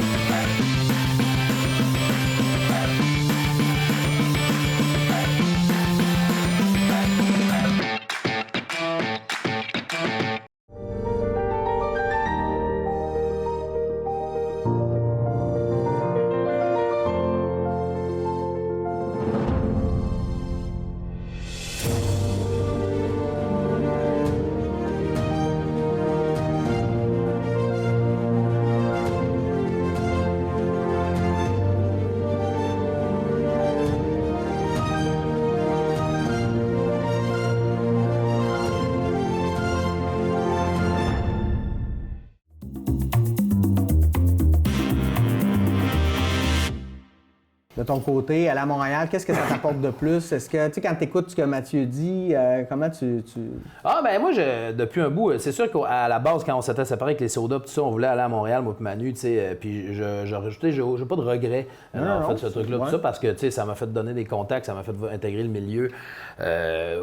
A: de ton côté, aller à Montréal, qu'est-ce que ça t'apporte de plus? Est-ce que, tu sais, quand tu écoutes ce que Mathieu dit, comment tu...
B: Ah, ben moi, depuis un bout, c'est sûr qu'à la base, quand on s'était séparés avec les sodas, tout ça, on voulait aller à Montréal, moi et Manu, tu sais, puis j'ai pas de regrets en fait, ce truc-là, tout ça, parce que, tu sais, ça m'a fait donner des contacts, ça m'a fait intégrer le milieu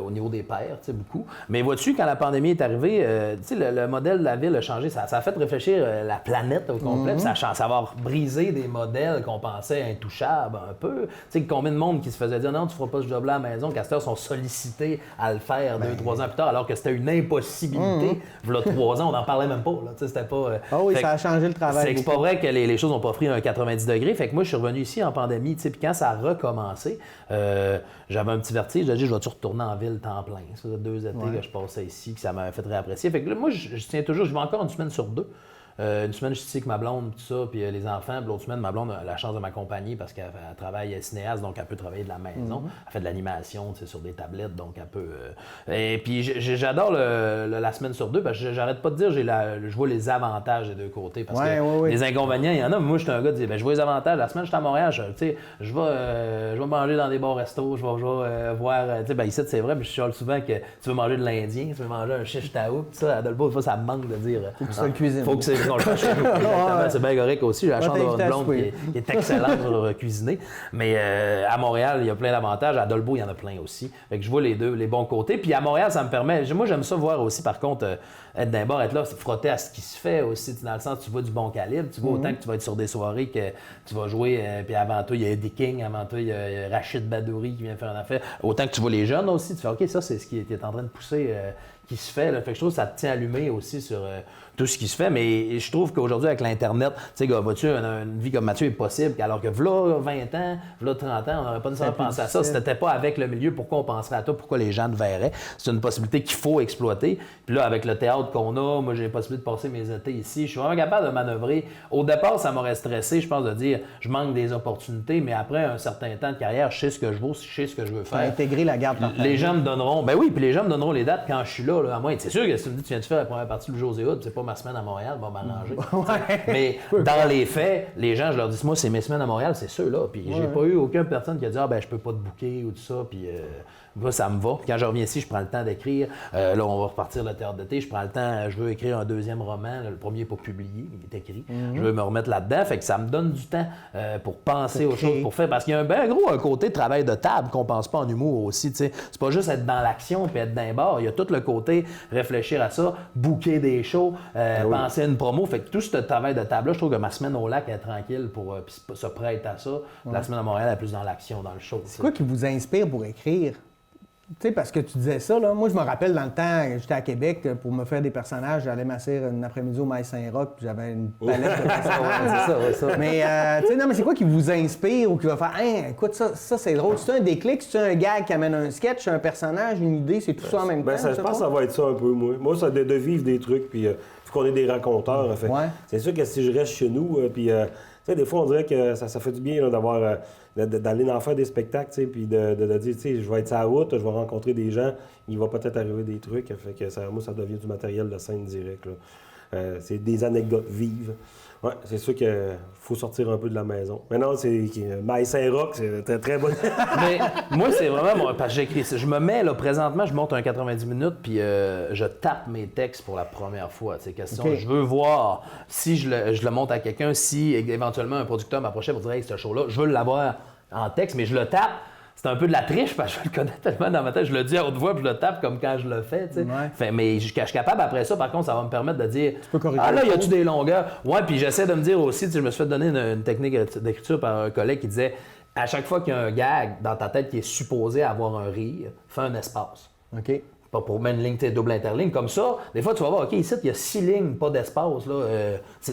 B: au niveau des pairs, tu sais, beaucoup. Mais vois-tu, quand la pandémie est arrivée, tu sais, le modèle de la ville a changé, ça a fait réfléchir la planète au complet, puis ça va briser des modèles qu'on pensait intouchables un peu. Tu sais, combien de monde qui se faisait dire non, tu feras pas ce job-là à la maison, Castor sont sollicités à le faire 2-3 ans plus tard, alors que c'était une impossibilité. V'là 3 ans, on n'en parlait même pas. Là. Tu sais, c'était pas.
A: Ah oui, ça a changé le travail.
B: C'est pas vrai que les choses n'ont pas pris un 90 degrés. Fait que moi, je suis revenu ici en pandémie, tu sais, puis quand ça a recommencé, j'avais un petit vertige. J'ai dit, je vais-tu retourner en ville temps plein? Ça faisait 2 étés que je passais ici, que ça m'a fait réapprécier. Fait que là, moi, je tiens toujours, je vais encore une semaine sur 2. Une semaine, je suis ici avec ma blonde, tout ça, puis les enfants. Puis l'autre semaine, ma blonde a la chance de m'accompagner parce qu'elle travaille cinéaste, donc elle peut travailler de la maison. Elle fait de l'animation, tu sais, sur des tablettes, donc elle peut... Et puis j'adore la semaine sur 2 parce que j'arrête pas de dire, je vois les avantages des deux côtés. Parce que les inconvénients, il y en a. Moi, je suis un gars qui dit, je vois les avantages. La semaine, je suis à Montréal, je vais manger dans des bars-restos, je vais voir... Tu sais, ici, c'est vrai, mais je chiale souvent que tu veux manger de l'Indien, tu veux manger un shish taouk, tout ça. À Dolbeau, ça me manque de dire...
A: Faut que ça cuisine.
B: Faut que on le fasse chez nous. Exactement, c'est bien correct aussi. J'ai la chance d'avoir une blonde qui est excellente pour cuisiner. Mais à Montréal, il y a plein d'avantages. À Dolbeau, il y en a plein aussi. Fait que je vois les bons côtés. Puis à Montréal, ça me permet... Moi, j'aime ça voir aussi, par contre, être dans un bar, être là, frotter à ce qui se fait aussi. Dans le sens, tu vois du bon calibre. Tu vois autant que tu vas être sur des soirées que tu vas jouer. Puis avant toi, il y a Eddie King. Avant toi, il y a Rachid Badouri qui vient faire une affaire. Autant que tu vois les jeunes aussi. Tu fais, OK, ça, c'est ce qui est en train de pousser... qui se fait. Là. Fait que je trouve que ça te tient allumé aussi sur tout ce qui se fait. Mais je trouve qu'aujourd'hui, avec l'Internet, tu sais, gars, vois-tu, une vie comme Mathieu est possible, alors que v'là 20 ans, v'là 30 ans, on n'aurait pas nécessairement pensé à ça. Si t'étais pas avec le milieu, pourquoi on penserait à toi? Pourquoi les gens te verraient? C'est une possibilité qu'il faut exploiter. Puis là, avec le théâtre qu'on a, moi, j'ai la possibilité de passer mes étés ici. Je suis vraiment capable de manœuvrer. Au départ, ça m'aurait stressé, je pense, de dire, je manque des opportunités, mais après un certain temps de carrière, je sais ce que je vaux, je sais ce que je veux faire.
A: Intégrer la garde partagée.
B: Les gens me donneront, ben oui, puis les gens me donneront les dates quand je suis là. À moi, c'est sûr que si tu me dis tu viens de faire la première partie du José Hood, c'est pas ma semaine à Montréal, va m'arranger. Mais dans les faits, les gens, je leur dis, moi, c'est mes semaines à Montréal, c'est ceux-là. Puis j'ai pas eu aucune personne qui a dit, je peux pas te booker ou tout ça. Puis moi, ça me va. Puis quand je reviens ici, je prends le temps d'écrire. Là, on va repartir le théâtre d'été. Je prends le temps, je veux écrire un 2e roman. Le premier n'est pas publié, il est écrit. Je veux me remettre là-dedans. Fait que ça me donne du temps pour penser aux choses, pour faire. Parce qu'il y a un côté de travail de table qu'on pense pas en humour aussi. T'sais. C'est pas juste être dans l'action puis être dans un bar. Il y a tout le côté réfléchir à ça, booker des shows, penser à une promo. Fait que tout ce travail de table-là, je trouve que ma semaine au lac est tranquille pour se prêter à ça. La semaine à Montréal est plus dans l'action, dans le show.
A: C'est quoi qui vous inspire pour écrire? Tu sais, parce que tu disais ça, là. Moi, je me rappelle dans le temps, j'étais à Québec pour me faire des personnages. J'allais m'asseoir un après-midi au Maïs Saint-Roch, puis j'avais une palette de personnages.
B: c'est ça.
A: Mais, tu sais, non, mais c'est quoi qui vous inspire ou qui va faire, écoute, ça c'est drôle. C'est un déclic, c'est un gag qui amène un sketch, un personnage, une idée, c'est tout ça en même temps?
C: Je pense que ça va être ça un peu, moi. Moi, c'est de vivre des trucs, puis vu qu'on est des raconteurs, en fait. C'est sûr que si je reste chez nous, puis, tu sais, des fois, on dirait que ça fait du bien là, d'avoir. D'aller en faire des spectacles, tu sais, puis de dire, tu sais, je vais être sur la route, je vais rencontrer des gens, il va peut-être arriver des trucs, fait que moi, ça devient du matériel de scène direct, là. C'est des anecdotes vives. Ouais, c'est sûr qu'il faut sortir un peu de la maison. Mais non, c'est Maïs Saint-Roch, c'est très, très bon.
B: Mais moi, c'est vraiment parce que j'écris. Je me mets, là, présentement, je monte un 90 minutes, puis je tape mes textes pour la première fois. C'est question, je veux voir si je le monte à quelqu'un, si éventuellement un producteur m'approchait pour dire, hey, ce show-là, je veux l'avoir en texte, mais je le tape. C'est un peu de la triche parce que je le connais tellement dans ma tête. Je le dis à haute voix puis je le tape comme quand je le fais. Tu sais. Mais je suis capable après ça, par contre, ça va me permettre de dire là, y a-tu des longueurs? Ouais, puis j'essaie de me dire aussi, tu sais, je me suis fait donner une technique d'écriture par un collègue qui disait à chaque fois qu'il y a un gag dans ta tête qui est supposé avoir un rire, fais un espace.
A: OK.
B: Pas pour mettre une ligne, double interligne. Comme ça, des fois, tu vas voir, OK, ici, il y a 6 lignes, pas d'espace. Là.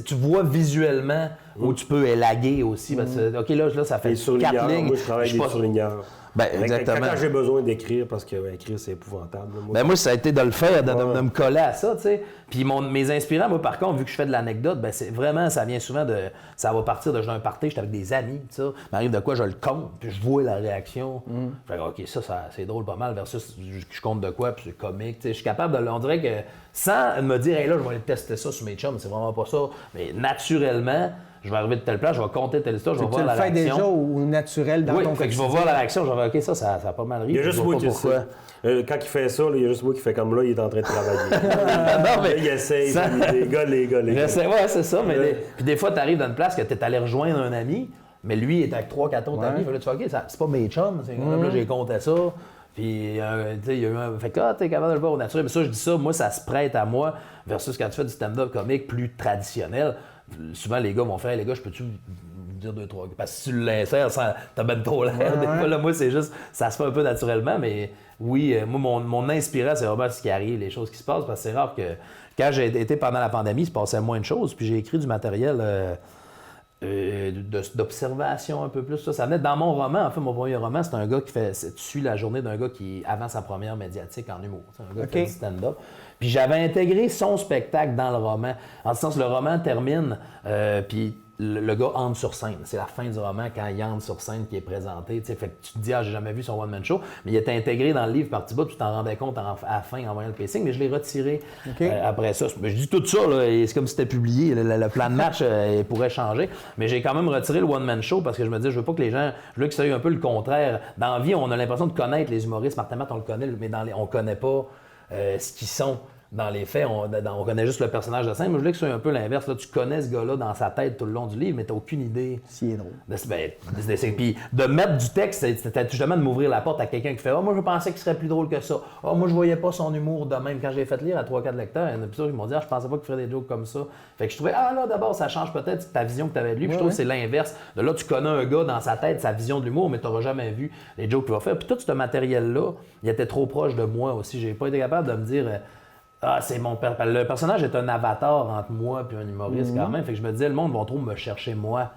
B: Tu vois visuellement où tu peux élaguer aussi. Parce que, OK, là, ça fait 4 lignes.
C: Moi, je travaille des surligneurs.
B: Ben, exactement.
C: Quand j'ai besoin d'écrire, parce que écrire, c'est épouvantable.
B: Moi, ça a été de le faire, de me coller à ça, tu sais. Puis mes inspirants, moi, par contre, vu que je fais de l'anecdote, ben c'est vraiment, ça vient souvent de... Ça va partir de, j'ai un party, j'étais avec des amis, tu sais. M'arrive de quoi, je le compte, puis je vois la réaction. Fait que, OK, ça, c'est drôle pas mal, versus je compte de quoi, puis c'est comique, tu sais. Je suis capable de... On dirait que, sans me dire, hey, là, je vais aller tester ça sur mes chums, c'est vraiment pas ça. Mais naturellement... je vais arriver de telle place, je vais compter telle histoire, je vais
A: Tu
B: voir la
A: le fais
B: réaction.
A: déjà au naturel dans
B: Oui,
A: ton
B: fait que je vais voir la réaction, je vais dire, OK, ça a pas mal ri.
C: Il y a
B: je
C: juste
B: vois
C: moi
B: pas
C: qui le
B: pourquoi.
C: sais. Quand il fait ça, là, il y a juste moi qui fait comme là, il est en train de travailler.
B: Non, mais
C: Là, il essaye,
B: ça-
C: les gars.
B: Ouais, c'est ça. Mais
C: Ouais.
B: puis des fois, tu arrives dans une place que tu es allé rejoindre un ami, mais lui est avec 3-4 autres amis. Fait que là, tu fais, OK, c'est pas mes chums. Là, j'ai compté ça. Puis, tu sais, il y a eu un. Fait que, t'es capable de le voir au naturel. Mais ça, je dis ça, moi, ça se prête à moi versus quand tu fais du stand-up comique plus traditionnel. Souvent, les gars vont faire, les gars, je peux-tu vous dire 2-3 parce que si tu l'insères, t'as ben trop l'air. Des fois, là, moi, c'est juste, ça se fait un peu naturellement, mais oui, moi, mon inspirant, c'est vraiment ce qui arrive, les choses qui se passent, parce que c'est rare que, quand j'ai été pendant la pandémie, il se passait moins de choses, puis j'ai écrit du matériel d'observation un peu plus. Ça venait dans mon roman, en fait, mon premier roman, c'est un gars qui fait, tu suis la journée d'un gars qui, avant sa première médiatique en humour, c'est un gars qui fait du stand-up. Puis j'avais intégré son spectacle dans le roman, en ce sens, le roman termine, puis le gars entre sur scène. C'est la fin du roman quand il entre sur scène qui est présenté. Fait que tu te dis, j'ai jamais vu son one-man show, mais il était intégré dans le livre par petit bout, tu t'en rendais compte à la fin en voyant le pacing, mais je l'ai retiré après ça. Mais je dis tout ça, là, et c'est comme si c'était publié, le plan de match il pourrait changer, mais j'ai quand même retiré le one-man show parce que je me dis, je veux pas que les gens, je veux que ça ait un peu le contraire. Dans la vie, on a l'impression de connaître les humoristes. Martin Matt, on le connaît, mais on connaît pas ce qu'ils sont. Dans les faits, on connaît juste le personnage de scène. Moi, je voulais que ce soit un peu l'inverse. Là, tu connais ce gars-là dans sa tête tout le long du livre, mais tu n'as aucune idée.
A: S'il est drôle.
B: Puis de mettre du texte, c'était justement de m'ouvrir la porte à quelqu'un qui fait « Ah, moi, je pensais qu'il serait plus drôle que ça. Ah, moi, je voyais pas son humour de même. » Quand j'ai fait lire à 3-4 lecteurs, il y en a plusieurs qui m'ont dit « Ah, je pensais pas qu'il ferait des jokes comme ça. » Fait que je trouvais « Ah, là, d'abord, ça change peut-être ta vision que tu avais de lui. » Puis je trouve que c'est l'inverse. De là, tu connais un gars dans sa tête, sa vision de l'humour, mais tu n'auras jamais vu les jokes qu'il va faire. Puis tout ce matériel-là, il était trop proche de moi aussi. J'ai pas été capable de me dire ah, c'est mon père. Le personnage est un avatar entre moi et un humoriste quand même. Fait que je me disais, le monde va trop me chercher moi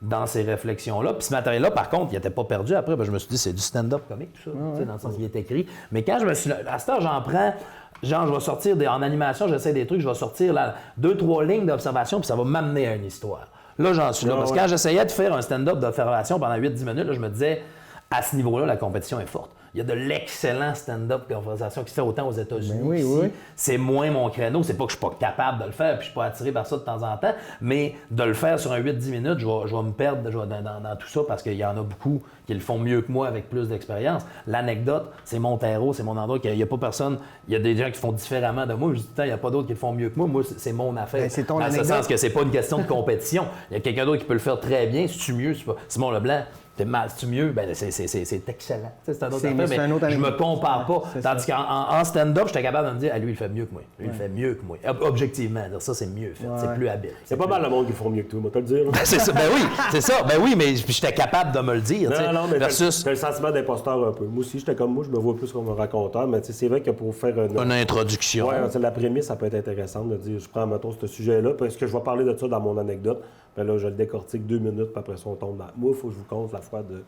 B: dans ces réflexions-là. Puis ce matériel-là, par contre, il n'était pas perdu après. Je me suis dit, c'est du stand-up comique, tout ça, dans le sens qu'il est écrit. Mais quand je me suis. À cette heure, j'en prends. Genre, je vais sortir en animation, j'essaie des trucs, je vais sortir 2-3 lignes d'observation, puis ça va m'amener à une histoire. Là, j'en suis là. Parce que quand j'essayais de faire un stand-up d'observation pendant 8-10 minutes, là, je me disais, à ce niveau-là, la compétition est forte. Il y a de l'excellent stand-up conversation qui se fait autant aux États-Unis qu'ici. C'est moins mon créneau. C'est pas que je suis pas capable de le faire puis je suis pas attiré par ça de temps en temps, mais de le faire sur un 8-10 minutes, je vais me perdre dans tout ça parce qu'il y en a beaucoup qui le font mieux que moi avec plus d'expérience. L'anecdote, c'est mon terreau, c'est mon endroit. Il n'y a pas personne. Il y a des gens qui font différemment de moi. Je dis, il n'y a pas d'autres qui le font mieux que moi. Moi, c'est mon affaire.
A: Ben, c'est ton
B: dans
A: anecdote.
B: ce sens que c'est pas une question de compétition. Il y a quelqu'un d'autre qui peut le faire très bien. Si tu mieux, c'est pas Simon Leblanc. T'es mal, si tu mieux, ben c'est excellent. C'est un autre affaire, mais je me compare pas. Tandis qu'en stand-up, j'étais capable de me dire, ah, lui, il fait mieux que moi. Lui, il fait mieux que moi. Objectivement, ça, c'est mieux fait. C'est plus habile.
C: C'est pas mal le monde qui font mieux que toi, moi, te le dire.
B: C'est ça, ben oui, c'est ça. Ben oui, mais j'étais capable de me le dire.
C: Non, mais
B: versus
C: t'as le sentiment d'imposteur un peu. Moi aussi, j'étais comme moi, je me vois plus comme un raconteur, mais c'est vrai que pour faire
B: une introduction.
C: Ouais, la prémisse, ça peut être intéressant de dire, je prends, mettons, ce sujet-là, parce que je vais parler de ça dans mon anecdote. Ben là, je le décortique 2 minutes, puis après ça, on tombe dans. Moi, il faut que je vous compte la fois de.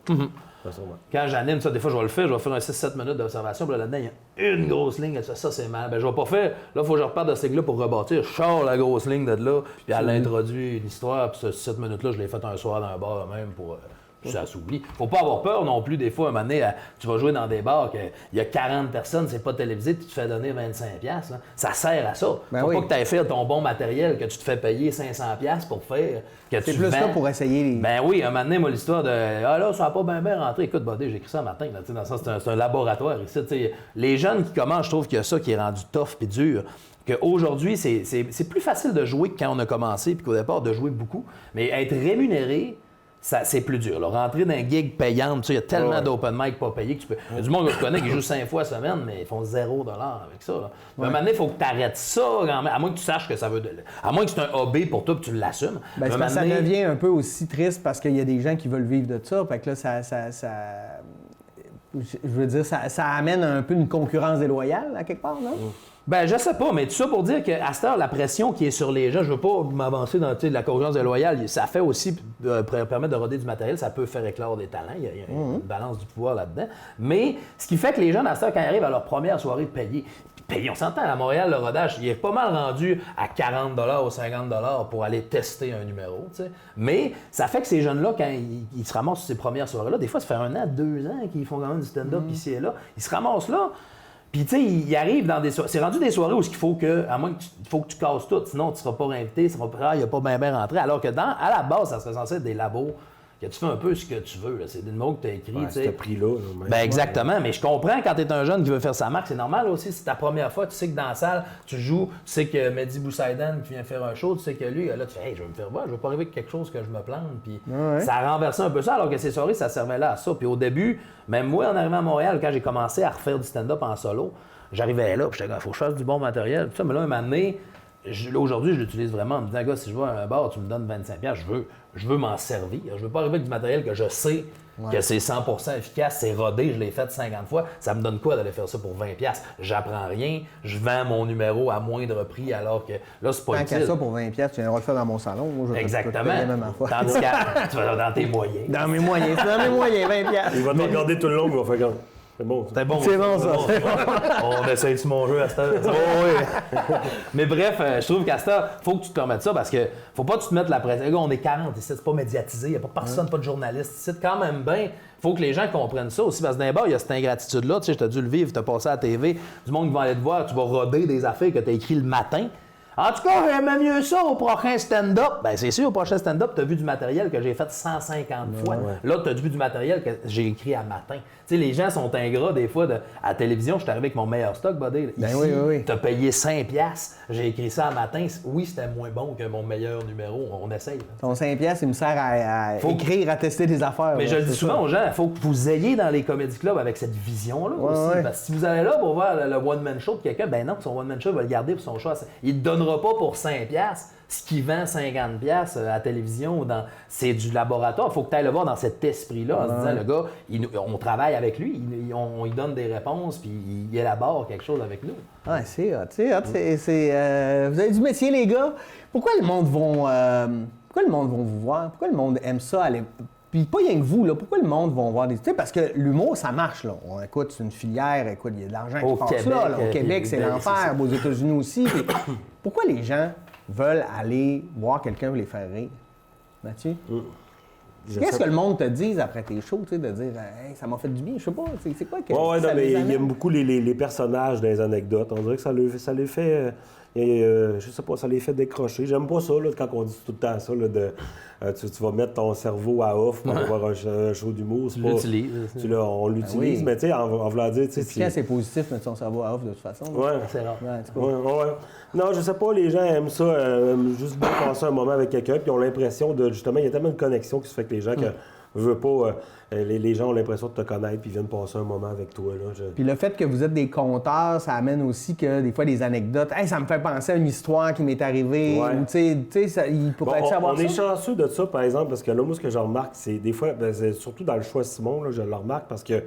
B: Quand j'anime ça, des fois, je vais le faire, je vais faire un 6-7 minutes d'observation, puis là-dedans, il y a une grosse ligne, ça, c'est mal. Ben, je vais pas faire. Là, il faut que je reparte de ce là pour rebâtir. Je sors la grosse ligne de là, puis elle introduit l'histoire, puis ce 7 minutes-là, je l'ai fait un soir dans un bar même pour. Ça s'oublie. Faut pas avoir peur non plus. Des fois, un moment donné, tu vas jouer dans des bars, il y a 40 personnes, c'est pas télévisé, tu te fais donner 25$. Là. Ça sert à ça. Faut pas que tu ailles faire ton bon matériel, que tu te fais payer 500$ pour faire. C'est
A: plus là pour essayer les.
B: Ben oui, un moment donné, moi, l'histoire de ah là, ça n'a pas bien rentré. Écoute, Bodé, j'ai écrit ça un matin. Là, dans le sens, c'est un laboratoire ici. Les jeunes qui commencent, je trouve qu'il y a ça qui est rendu tough et dur. Qu'aujourd'hui, c'est plus facile de jouer que quand on a commencé, puis qu'au départ, de jouer beaucoup. Mais être rémunéré, c'est plus dur. Là. Rentrer dans un gig payante, il y a tellement d'open mic pas payés que tu peux. Il y a du monde que je connais qui joue 5 fois semaine, mais ils font 0$ avec ça. Là. Mais à un moment donné, il faut que tu arrêtes ça, à moins que tu saches que ça veut. À moins que c'est un hobby pour toi et que tu l'assumes.
A: Ben, c'est parce que ça devient un peu aussi triste parce qu'il y a des gens qui veulent vivre de ça. Fait que là, je veux dire, ça amène un peu une concurrence déloyale, à quelque part, non?
B: Ben, je sais pas, mais tout ça pour dire qu'à cette heure, la pression qui est sur les gens, je veux pas m'avancer dans la concurrence déloyale, ça fait aussi permettre de roder du matériel, ça peut faire éclore des talents, il y a une balance du pouvoir là-dedans. Mais ce qui fait que les gens, à cette heure, quand ils arrivent à leur première soirée payée, on s'entend, à Montréal, le rodage, il est pas mal rendu à 40$ ou 50$ pour aller tester un numéro, tu sais. Mais ça fait que ces jeunes-là, quand ils se ramassent sur ces premières soirées-là, des fois, ça fait 1 an, 2 ans qu'ils font quand même du stand-up ici et là, ils se ramassent là. Puis, tu sais, il arrive dans des soirées. C'est rendu des soirées où il faut que, à moins que tu casses tout, sinon tu ne seras pas invité, il n'y a pas bien rentré. Alors que à la base, ça serait censé être des labos que tu fais un peu ce que tu veux. Là. C'est des mots que tu as écrits.
C: Ouais, ce prix-là.
B: Ben exactement, mais je comprends quand tu es un jeune qui veut faire sa marque, c'est normal aussi. C'est ta première fois, tu sais que dans la salle, tu joues, tu sais que Mehdi Boussaïdan qui vient faire un show, tu sais que lui, là, tu fais, hey, je vais me faire voir, je veux pas arriver avec quelque chose que je me plante. Puis ça a renversé un peu ça, alors que ces soirées, ça servait là à ça. Puis au début, même moi, en arrivant à Montréal, quand j'ai commencé à refaire du stand-up en solo, j'arrivais là, puis j'étais il faut que je fasse du bon matériel. Puis ça, mais là, un moment donné, aujourd'hui, je l'utilise vraiment en me disant, gars, si je vais à un bar, tu me donnes 25$, je veux m'en servir. Je veux pas arriver avec du matériel que je sais que c'est 100% efficace, c'est rodé, je l'ai fait 50 fois. Ça me donne quoi d'aller faire ça pour 20$? J'apprends rien, je vends mon numéro à moindre prix alors que là, c'est pas
A: Tant
B: utile.
A: qu'à ça pour 20$, tu viendras le faire dans mon salon. Moi,
B: Exactement.
A: Je vais te payer la même affaire.
B: Tandis que tu vas dans tes moyens.
A: Dans mes moyens, c'est dans mes moyens, 20$.
C: Il va te regarder tout le long, il va faire comme. C'est bon.
B: C'est bon,
A: C'est bon, ça.
B: c'est bon. On essaye-tu mon jeu à cette heure? C'est bon, oui. Mais bref, je trouve qu'à cette heure, faut que tu te permettes ça parce que faut pas que tu te mettes la pression. Les gars, on est 40 ici, c'est pas médiatisé, il n'y a pas personne, pas de journaliste. C'est quand même bien. Faut que les gens comprennent ça aussi, parce que d'un bord, il y a cette ingratitude-là. Tu sais, je t'ai dû le vivre, tu as passé à la TV, du monde qui va aller te voir, tu vas roder des affaires que tu as écrites le matin. En tout cas, j'aimais mieux ça au prochain stand-up. Bien, c'est sûr, au prochain stand-up, tu as vu du matériel que j'ai fait 150 fois. Là, tu as vu du matériel que j'ai écrit à matin. Tu sais, les gens sont ingrats des fois. À la télévision, je suis arrivé avec mon meilleur stock, buddy.
A: Ben
B: Ici,
A: oui.
B: tu as payé 5$. J'ai écrit ça à matin. Oui, c'était moins bon que mon meilleur numéro. On essaye. Là.
A: Ton 5$, il me sert à écrire, à tester des affaires.
B: Mais je le dis souvent aux gens, il faut que vous ayez dans les comédie clubs avec cette vision-là aussi. Parce que si vous allez là pour voir le one-man show de quelqu'un, ben non, son one-man show, il va le garder pour son show. Il ne donnera pas pour 5$. Ce qui vend 50$ à la télévision, c'est du laboratoire. Il faut que tu ailles le voir dans cet esprit-là, en se disant, le gars, on travaille avec lui, on lui donne des réponses, puis il élabore quelque chose avec nous.
A: Ouais, c'est hot, c'est hot. Vous avez du métier, les gars. Pourquoi le monde va vous voir? Pourquoi le monde aime ça aller... Puis pas rien que vous, là. Pourquoi le monde va voir des... Tu sais, parce que l'humour, ça marche, là. Écoute, c'est une filière, écoute, il y a de l'argent qui passe là. Au Québec, c'est l'enfer. Aux États-Unis aussi. Puis pourquoi les gens veulent aller voir quelqu'un les faire rire? Mathieu? Qu'est-ce que le monde te dit après tes shows, tu sais, de dire hey, ça m'a fait du bien, je sais pas, c'est quoi que
C: Ouais,
A: ça
C: non, mais
A: les
C: il
A: amène?
C: aime beaucoup les personnages dans les anecdotes. On dirait que ça les fait. Je sais pas, ça les fait décrocher. J'aime pas ça, là, quand on dit tout le temps ça, là, tu vas mettre ton cerveau à off pour avoir un show d'humour.
B: Tu l'utilises.
C: On l'utilise, mais tu sais, en voulant dire...
A: C'est positif, mettre son cerveau à off de toute façon.
C: Ouais.
B: C'est rare.
C: Ouais. Non, je sais pas, les gens aiment ça, juste bien passer un moment avec quelqu'un, puis ont l'impression de, justement, il y a tellement de connexion qui se fait que les gens veulent pas, les gens ont l'impression de te connaître, puis viennent passer un moment avec toi. Là,
A: Puis le fait que vous êtes des conteurs, ça amène aussi que des fois des anecdotes. Hey, ça me fait penser à une histoire qui m'est arrivée.
C: Ouais.
A: Ou tu sais, il pourrait être savoir
C: on
A: ça.
C: est chanceux de ça, par exemple, parce que là, moi, ce que je remarque, c'est des fois, c'est surtout dans le choix Simon, là, je le remarque parce que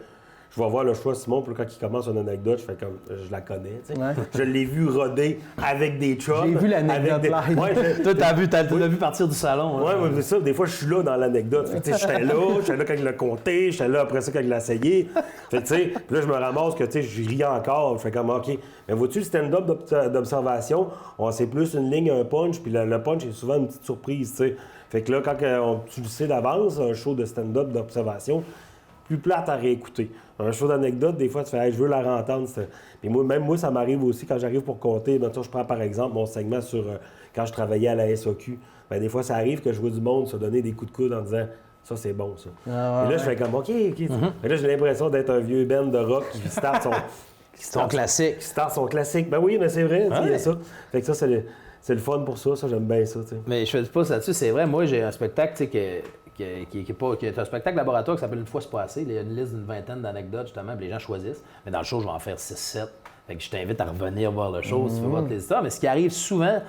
C: je vais voir le choix Simon, puis quand il commence une anecdote, je fais comme, je la connais, tu sais.
A: Ouais.
C: Je l'ai vu roder avec des chums.
A: J'ai vu l'anecdote live.
C: Ouais,
B: Toi, t'as vu partir du salon. Hein?
C: Oui, c'est ça. Des fois, je suis là dans l'anecdote. Fait que, tu sais, j'étais là quand il l'a compté, j'étais là après ça quand il l'a essayé. Fait que, tu sais, puis là, je me ramasse que, tu sais, je ris encore. Je fais comme, OK. Mais vois-tu, le stand-up d'observation, c'est plus une ligne, un punch, puis le punch est souvent une petite surprise, tu sais. Fait que là, quand tu le sais d'avance, un show de stand-up d'observation, plus plate à réécouter. Un show d'anecdote, des fois, tu fais hey, je veux la rentendre. Puis moi, ça m'arrive aussi quand j'arrive pour compter. Maintenant, je prends par exemple mon segment sur quand je travaillais à la SAQ. Bien, des fois, ça arrive que je vois du monde se donner des coups de coude en disant ça, c'est bon, ça. Et là, je fais comme OK. Et là, j'ai l'impression d'être un vieux band de rock qui start
B: Son classique.
C: Qui start son classique. Ben oui, mais c'est vrai, il y a ça. Fait que ça, c'est le fun pour ça. Ça, j'aime bien ça. T'sais.
B: Mais je fais pas ça là-dessus, c'est vrai. Moi, j'ai un spectacle, tu sais, qui est un spectacle laboratoire qui s'appelle Une fois c'est pas assez. Il y a une liste d'une vingtaine d'anecdotes, justement, puis les gens choisissent. Mais dans le show, je vais en faire 6-7. Fait que je t'invite à revenir voir le show si tu veux voir tes histoires. Mais ce qui arrive souvent,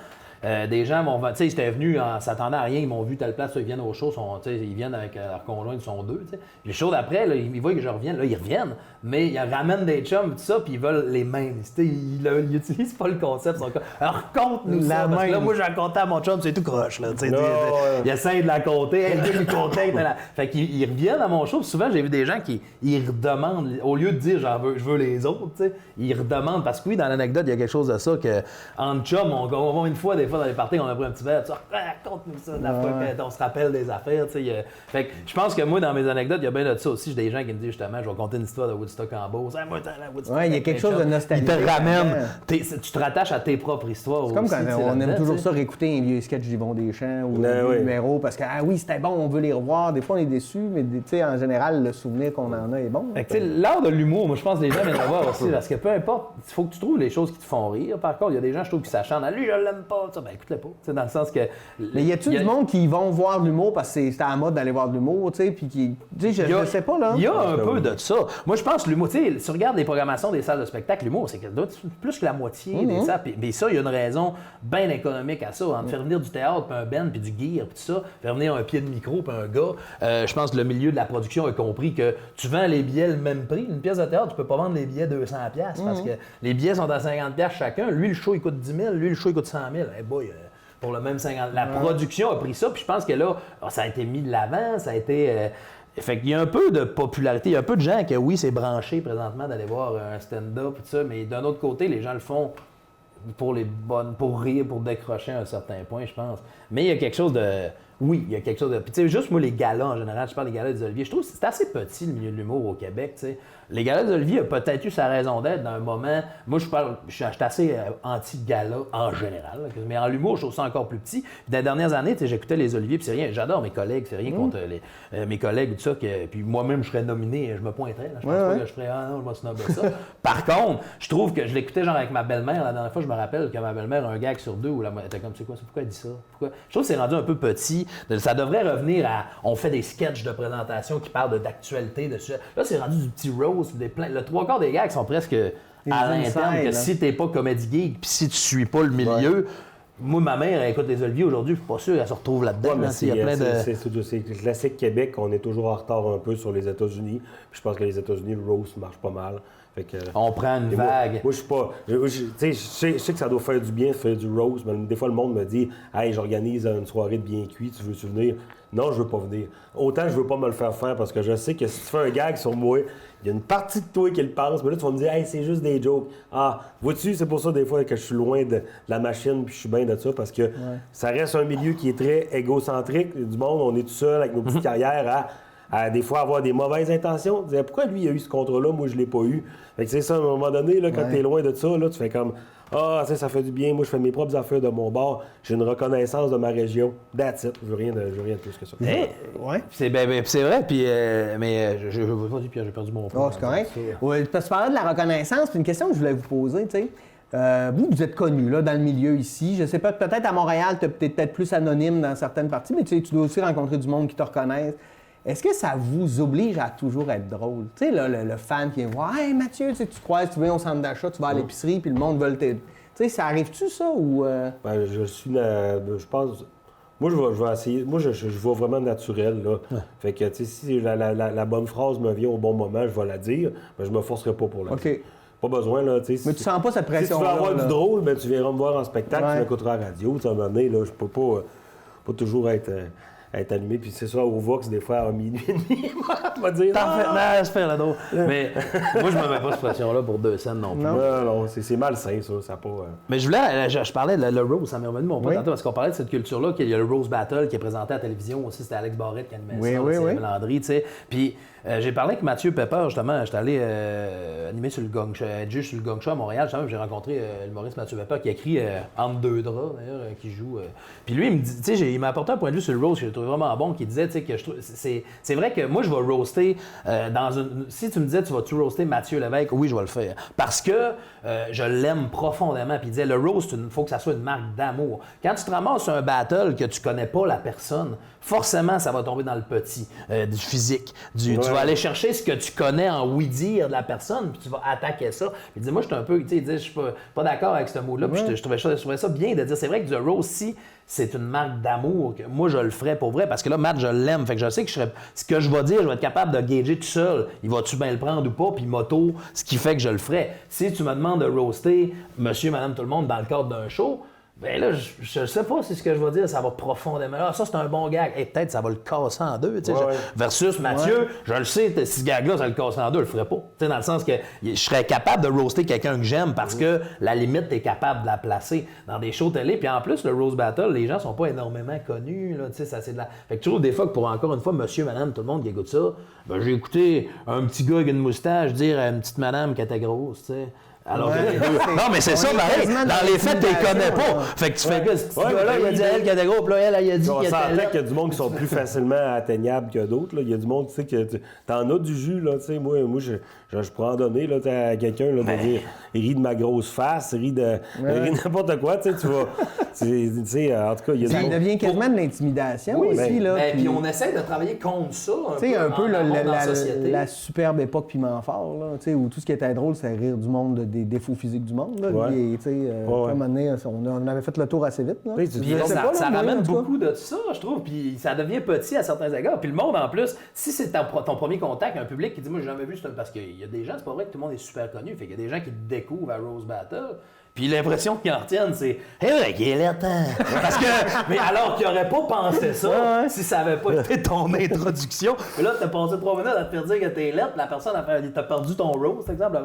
B: des gens m'ont... Tu sais, ils étaient venus en s'attendant à rien, ils m'ont vu telle place, ils viennent au show, ils viennent avec leur conjoint, ils sont deux. T'sais. Puis le show d'après, là, ils voient que je reviens, là, ils reviennent, mais ils ramènent des chums, tout ça, puis ils veulent les mêmes. Ils n'utilisent pas le concept. Alors, raconte-nous ça. Parce que là, moi, j'ai raconté à mon chum, c'est tout croche. Là, il essaie de la compter, elle dit lui compter. Fait qu'ils reviennent à mon show. Puis souvent, j'ai vu des gens qui ils redemandent, au lieu de dire je veux les autres, ils redemandent. Parce que oui, dans l'anecdote, il y a quelque chose de ça que, en chum, on va une fois, des fois, fois dans les parties, on a pris un petit verre, tu raconte-nous ça de la fois qu'on se rappelle des affaires, tu sais. Fait que je pense que moi, dans mes anecdotes, il y a bien de ça aussi. J'ai des gens qui me disent justement, je vais compter une histoire de Woodstock en Beauce. Moi, t'as la Woodstock.
A: Ouais, il y a quelque chose de nostalgique.
B: Ils te ramènent, tu te rattaches à tes propres histoires.
A: C'est comme
B: aussi,
A: quand on aime toujours ça, réécouter un vieux sketch d'Yvon Deschamps ou un numéro parce que, ah oui, c'était bon, on veut les revoir. Des fois, on est déçus, mais tu sais, en général, le souvenir qu'on en a est bon.
B: L'art de l'humour, moi, je pense que les gens viennent le voir aussi, parce que peu importe, il faut que tu trouves les choses qui te font rire. Par contre, il y a des gens, je trouve, qui s'acharnent. Lui, je l'aime pas. Ça, ben, écoute-le pas. T'sais, dans le sens que.
A: Mais y a-tu du monde qui vont voir de l'humour parce que c'est à la mode d'aller voir de l'humour, tu sais, puis qui. Tu sais, je sais pas, là.
B: Il y a un peu de ça. Moi, je pense que l'humour, tu sais, si tu regardes les programmations des salles de spectacle, l'humour, c'est plus que la moitié des salles. Mais ça, il y a une raison bien économique à ça. Entre faire venir du théâtre, puis un band, puis du gear, puis tout ça, faire venir un pied de micro, puis un gars, je pense que le milieu de la production a compris que tu vends les billets le même prix. Une pièce de théâtre, tu peux pas vendre les billets 200$ parce que les billets sont à 50$ chacun. Lui, le show, il coûte 10 000, lui, le show, il coûte 100 000. Hey boy, pour le même 50$. La production a pris ça, puis je pense que là, ça a été mis de l'avant, ça a été. Fait qu'il y a un peu de popularité, il y a un peu de gens que, oui, c'est branché présentement d'aller voir un stand-up et tout ça, mais d'un autre côté, les gens le font pour les bonnes, pour rire, pour décrocher à un certain point, je pense. Mais il y a quelque chose de. Oui, il y a quelque chose de. Puis, tu sais, juste moi, les galas en général, je parle des galas des Oliviers, je trouve que c'est assez petit le milieu de l'humour au Québec, tu sais. Les galas des Oliviers ont peut-être eu sa raison d'être dans un moment. Moi, je suis assez anti-gala en général, mais en l'humour, je trouve ça encore plus petit. Puis, dans les dernières années, tu sais, j'écoutais les Oliviers, puis c'est rien. J'adore mes collègues, c'est rien contre mes collègues, tout ça. Puis moi-même, je serais nominé, je me pointerais. Là. Je pense pas que je ferais non, je vais snobber ça. Par contre, je trouve que je l'écoutais genre avec ma belle-mère. La dernière fois, je me rappelle que ma belle-mère a un gag sur deux où elle était comme, c'est quoi ça? Pourquoi elle dit ça? Pourquoi? Je trouve que c'est rendu un peu petit. Ça devrait revenir à. On fait des sketchs de présentation qui parlent d'actualité, de sujet. Là, c'est rendu du petit rose, le trois quarts des gags sont presque à l'interne. Que si t'es pas comédie geek, puis si tu suis pas le milieu. Moi, ma mère, elle écoute les Oliviers aujourd'hui, je suis pas sûr qu'elle se retrouve là-dedans.
C: Il y a plein de. C'est le classique Québec, on est toujours en retard un peu sur les États-Unis. Puis je pense que les États-Unis, le roast marche pas mal. Fait que,
B: on prend une vague.
C: Moi, je suis pas. Je sais que ça doit faire du bien de faire du roast, mais des fois, le monde me dit, hey, j'organise une soirée de bien cuit, tu veux-tu venir? Non, je veux pas venir. Autant je veux pas me le faire faire parce que je sais que si tu fais un gag sur moi, il y a une partie de toi qui le pense, mais là, tu vas me dire, hey, c'est juste des jokes. Ah, vois-tu, c'est pour ça, des fois, que je suis loin de la machine puis je suis bien de ça parce que ça reste un milieu qui est très égocentrique. Du monde, on est tout seul avec nos petites carrières à des fois avoir des mauvaises intentions. Dire, pourquoi lui, il a eu ce contrat-là, moi, je l'ai pas eu. Fait que c'est ça, à un moment donné, là, quand t'es loin de ça, là, tu fais comme. Ah, ça fait du bien. Moi, je fais mes propres affaires de mon bord. J'ai une reconnaissance de ma région. That's it. Je veux rien de plus que ça.
B: C'est vrai. Puis, mais je veux pas dire, Pierre, j'ai perdu mon point.
A: Oh, c'est correct. Ouais, parce que tu parlais de la reconnaissance, puis une question que je voulais vous poser, tu sais. Vous êtes connu là, dans le milieu ici. Je sais pas, peut-être à Montréal, tu es peut-être plus anonyme dans certaines parties, mais tu dois aussi rencontrer du monde qui te reconnaisse. Est-ce que ça vous oblige à toujours être drôle? Tu sais, là, le fan qui vient voir, hey Mathieu, tu croises, tu viens au centre d'achat, tu vas à l'épicerie, puis le monde veut te. Tu sais, ça arrive-tu, ça, ou.
C: Ben, je pense. Moi, je vais essayer. Moi, je vois vraiment naturel, là. Fait que, tu sais, si la bonne phrase me vient au bon moment, je vais la dire, mais je me forcerai pas pour la dire. Pas besoin, là, tu sais.
A: Mais tu sens pas cette pression.
C: Si tu veux avoir du drôle, ben, tu viendras me voir en spectacle, tu m'écouteras à la radio. À un moment donné, là, je peux pas toujours être allumé. Puis c'est ça, au Vox, des fois, à minuit et demi, tu vas dire.
B: Parfaitement, c'est la drôle. Mais moi, je me mets pas cette pression-là pour 2 scènes non plus.
C: Non, c'est malsain, ça pas.
B: Mais je parlais de le Rose, ça m'est revenu mon point tantôt, parce qu'on parlait de cette culture-là, qu'il y a le Rose Battle qui est présenté à la télévision aussi, c'était Alex Barrette qui animait ça, c'est Landry, tu sais. Puis j'ai parlé avec Mathieu Pepper, justement, j'étais allé animer sur le Gong Show, être juge sur le Gong Show à Montréal, justement, j'ai rencontré l'humoriste Mathieu Pepper qui a écrit Entre deux draps, d'ailleurs, qui joue. Puis lui, il me dit, tu sais, il m'a apporté un point de vue sur le Rose que j'ai trouvé vraiment bon, qui disait, tu sais, que je trouve, c'est vrai que moi, je vais roaster si tu me disais, tu vas-tu roaster Mathieu Lévesque, oui, je vais le faire. Parce que je l'aime profondément. Puis il disait, le roast, il faut que ça soit une marque d'amour. Quand tu te ramasses sur un battle que tu connais pas la personne, forcément, ça va tomber dans le petit, du physique. Tu vas aller chercher ce que tu connais en oui-dire de la personne, puis tu vas attaquer ça. Puis il disait, moi, je suis un peu, tu sais, il disait, je suis pas d'accord avec ce mot-là, puis je trouvais ça bien de dire, c'est vrai que du roast, si c'est une marque d'amour, que moi, je le ferais pour vrai, parce que là, Matt, je l'aime. Fait que je sais que ce que je vais dire, je vais être capable de gager tout seul. Il va-tu bien le prendre ou pas, puis ce qui fait que je le ferais. Si tu me demandes de roaster monsieur, madame, tout le monde dans le cadre d'un show, Ben là, je sais pas si ce que je vais dire, ça va profondément. Ah, ça, c'est un bon gag. Et peut-être ça va le casser en deux. Tu sais, versus Mathieu, je le sais, si ce gag-là, ça le casse en deux, je le ferais pas. Tu sais, dans le sens que je serais capable de roaster quelqu'un que j'aime parce que la limite, t'es capable de la placer dans des shows télé. Puis en plus, le roast battle, les gens sont pas énormément connus. Là, tu sais, ça, c'est de la... Fait que tu trouves des fois que pour encore une fois, monsieur, madame, tout le monde qui écoute ça, ben, j'ai écouté un petit gars avec une moustache dire à une petite madame qui était grosse, tu sais. Alors non, mais c'est ça, pareil. Dans les faits, tu les connais pas. Fait que tu fais que ce petit gars-là, il a dit à elle qu'il était gros, puis là, elle a dit qu'il était là.
C: qu'il y a du monde qui sont plus facilement atteignables que d'autres. Il y a du monde, tu sais, que t'en as du jus, là, tu sais. Moi, je pourrais en donner là, à quelqu'un, là, de dire, il rit de ma grosse face, il rit de n'importe quoi, tu sais, tu vas... Tu sais, en tout cas, il y a
A: ça devient quasiment de l'intimidation aussi, là.
B: Puis on essaie de travailler contre ça,
A: un peu la superbe époque piment fort, là, tu sais, où tout ce qui était drôle, c'est rire du monde des défauts physiques du monde, là. Et, tu sais, à un moment donné, on avait fait le tour assez vite, là.
B: Puis ça ramène beaucoup de ça, je trouve, puis ça devient petit à certains égards. Puis le monde, en plus, si c'est ton premier contact, un public qui dit « Moi, j'ai jamais vu ça » parce qu'il y a des gens, c'est pas vrai que tout le monde est super connu, fait qu'il y a des gens qui te découvrent à Roast Battle. Puis l'impression qu'ils en retiennent, c'est « Hé, hey, qu'il est laid, hein? » Parce que, mais alors qu'ils n'auraient pas pensé ça si ça n'avait pas été ton introduction. Et là, t'as passé 3 minutes à te faire dire que t'es laid, la personne t'a perdu ton roast, par exemple.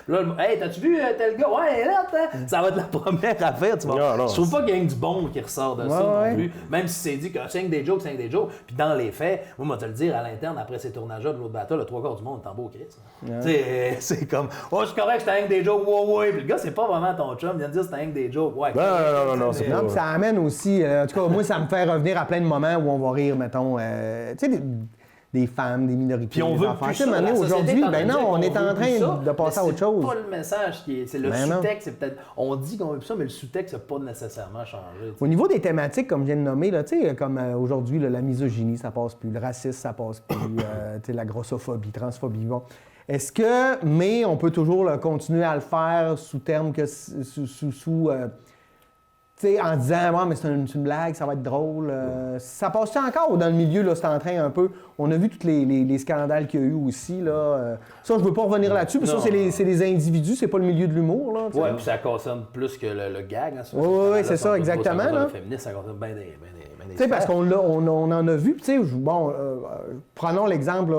B: Là, hey, t'as-tu vu tel gars? Ouais, il est laid, hein? Ça va être la première affaire, tu vois. Je trouve pas qu'il y ait du bon qui ressort de ça non plus. Même si c'est dit que c'est des jokes, c'est des jokes. Puis dans les faits, moi, je vais te le dire, à l'interne, après ces tournages-là de l'autre battle, le 3/4 du monde est en beau Christ. Tu sais, c'est comme, oh, c'est correct, c'était des jokes, ouais. Puis le gars, c'est pas vraiment ton chum, il vient de dire que c'était rien que des jokes. Ouais,
C: non, c'est pas...
A: Ça amène aussi, en tout cas, moi, ça me fait revenir à plein de moments où on va rire, mettons, tu sais, des femmes, des minorités.
B: Puis on veut plus ça.
A: Aujourd'hui, ben non, on est en train de passer à autre chose.
B: C'est pas le message qui est... C'est le sous-texte, c'est peut-être... On dit qu'on veut plus ça, mais le sous-texte n'a pas nécessairement changé.
A: Au niveau des thématiques, comme je viens de nommer, là, tu sais, comme aujourd'hui, la misogynie, ça passe plus. Le racisme, ça passe plus. Tu sais, la grossophobie, transphobie, bon. Est-ce que, mais on peut toujours continuer à le faire sous terme que tu sais, en disant, ouais, mais c'est une blague, ça va être drôle. Ça passe-tu encore dans le milieu, là, c'est en train un peu. On a vu tous les scandales qu'il y a eu aussi, là. Ça, je veux pas revenir là-dessus, parce que ça, c'est les individus, c'est pas le milieu de l'humour, là.
B: Oui, puis ça concerne plus que le gag. Hein,
A: oui, c'est ça, exactement. Là.
B: Féministe, ça concerne bien des
A: tu sais, parce qu'on en a vu, tu sais, bon, prenons l'exemple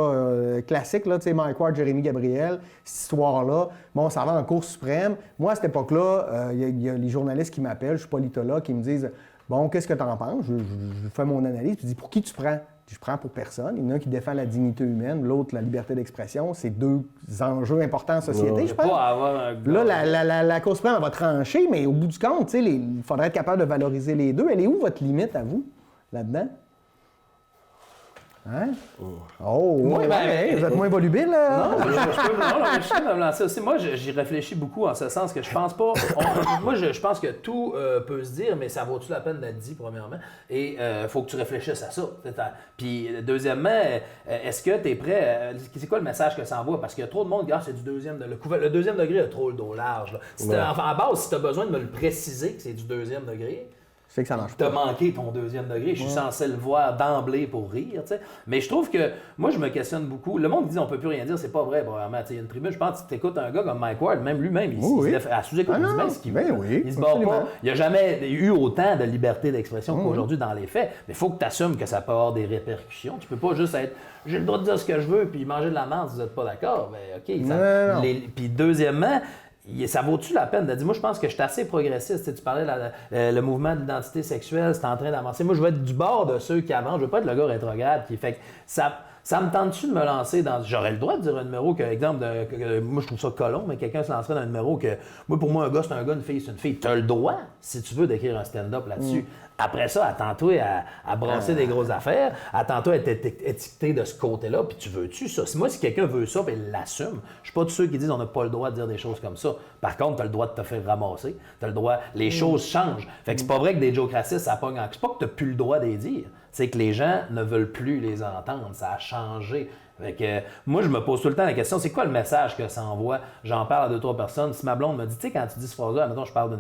A: classique, là, tu sais, Mike Ward, Jérémy Gabriel, cette histoire-là, bon, ça va en Cour suprême. Moi, à cette époque-là, il y a les journalistes qui m'appellent, je suis politologue, qui me disent, bon, qu'est-ce que tu en penses? Je fais mon analyse, puis je dis, pour qui tu prends? Je prends pour personne. Il y en a un qui défend la dignité humaine, l'autre la liberté d'expression. C'est deux enjeux importants en société, je pense. Là, la Cour suprême va trancher, mais au bout du compte, il faudrait être capable de valoriser les deux. Elle est où votre limite à vous, là-dedans? Hein? Oh, oui, vous êtes moins volubile, là?
B: Non, je peux me lancer aussi. Moi, j'y réfléchis beaucoup en ce sens que je pense pas... moi, je pense que tout peut se dire, mais ça vaut-tu la peine d'être dit, premièrement? Et il faut que tu réfléchisses à ça. Puis, deuxièmement, est-ce que tu es prêt... c'est quoi le message que ça envoie? Parce qu'il y a trop de monde qui dit, c'est du deuxième... Le deuxième degré a trop le dos large. Là. À base, si tu as besoin de me le préciser que c'est du deuxième degré...
A: C'est que ça marche
B: pas. T'as manqué ton deuxième degré. Je suis censé le voir d'emblée pour rire, tu sais. Mais je trouve que, moi, je me questionne beaucoup. Le monde dit on peut plus rien dire, c'est pas vrai, vraiment. Il y a une tribune, je pense que tu écoutes un gars comme Mike Ward, même lui-même, il à sous-écoute, il dit bien ce qu'il veut. Il se bat pas. Il n'y a jamais eu autant de liberté d'expression qu'aujourd'hui dans les faits. Mais il faut que tu assumes que ça peut avoir des répercussions. Tu peux pas juste être j'ai le droit de dire ce que je veux puis manger de la merde si vous n'êtes pas d'accord. Ben, OK. Puis deuxièmement, ça vaut-tu la peine de dire, moi je pense que je suis assez progressiste, tu parlais le mouvement de l'identité sexuelle, c'est en train d'avancer. Moi je veux être du bord de ceux qui avancent, je veux pas être le gars rétrograde qui fait que ça me tente-tu de me lancer dans... J'aurais le droit de dire un numéro que, exemple, moi je trouve ça colon, mais quelqu'un se lancerait dans un numéro que, moi pour moi un gars c'est un gars, une fille c'est une fille. Tu as le droit, si tu veux, d'écrire un stand-up là-dessus. Après ça, attends-toi à brasser des grosses affaires, attends-toi à être étiqueté de ce côté-là, puis tu veux-tu ça? Si quelqu'un veut ça, puis il l'assume. Je suis pas de ceux qui disent on n'a pas le droit de dire des choses comme ça. Par contre, tu as le droit de te faire ramasser. Tu as le droit... Les choses changent. Fait que c'est pas vrai que des jokes racistes, ça pogne. C'est pas que tu n'as plus le droit de les dire. C'est que les gens ne veulent plus les entendre. Ça a changé. Fait que, moi, je me pose tout le temps la question, c'est quoi le message que ça envoie? J'en parle à 2-3 personnes. Si ma blonde me dit, tu sais, quand tu dis ce phrase-là, maintenant je parle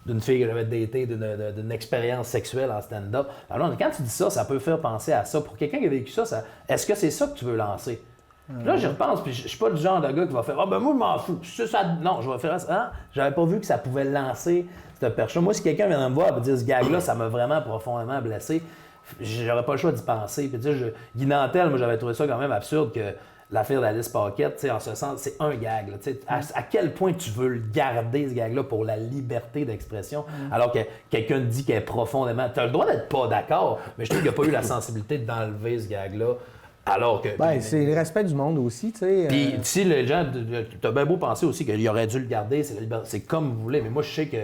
B: d'une fille que j'avais datée, d'une expérience sexuelle en stand-up. Alors, quand tu dis ça, ça peut faire penser à ça. Pour quelqu'un qui a vécu ça, est-ce que c'est ça que tu veux lancer? Puis là, j'y repense, puis je suis pas le genre de gars qui va faire « Ah, ben moi, je m'en fous. » Non, je vais faire ça. Hein? J'avais pas vu que ça pouvait lancer cette perche-là. Moi, si quelqu'un vient me voir et me dire « Ce gag-là, ça m'a vraiment profondément blessé », j'aurais pas le choix d'y penser. Puis tu sais, Guy Nantel, moi, j'avais trouvé ça quand même absurde que l'affaire d'Alice Paquette, tu sais, en ce sens, c'est un gag. Là, à quel point tu veux le garder, ce gag-là, pour la liberté d'expression, alors que quelqu'un te dit qu'elle est profondément... Tu as le droit d'être pas d'accord, mais je trouve qu'il n'y a pas eu la sensibilité d'enlever ce gag-là. Alors que.
A: Ben, c'est le respect du monde aussi, tu sais.
B: Puis, si les gens. T'as bien beau penser aussi qu'il aurait dû le garder, c'est comme vous voulez, mais moi, je sais que.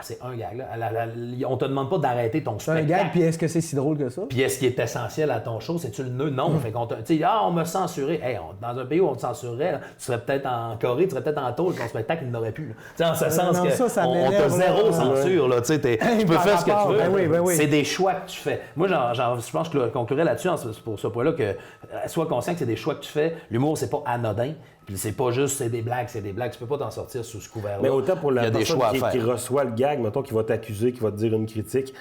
B: C'est un gag, là. On te demande pas d'arrêter ton
A: C'est
B: spectacle.
A: un gag, puis est-ce que c'est si drôle que ça?
B: Puis est-ce qu'il est essentiel à ton show? C'est-tu le nœud? Non. Fait qu'on tu sais, on m'a censuré. Hey, dans un pays où on te censurerait, là, tu serais peut-être en Corée, tu serais peut-être en tauge, ton spectacle, il n'aurait plus. Tu sais, en ce sens que on t'a zéro censure, là. Tu sais, tu peux faire ce que tu veux.
A: Ben oui.
B: C'est des choix que tu fais. Moi, je pense que je conclurai là-dessus pour ce point-là que sois conscient que c'est des choix que tu fais. L'humour, c'est pas anodin. Puis c'est pas juste c'est des blagues. Tu peux pas t'en sortir sous ce couvert-là.
C: Mais autant pour la personne qui
B: faire.
C: reçoit le gag, mettons, qui va t'accuser, qui va te dire une critique.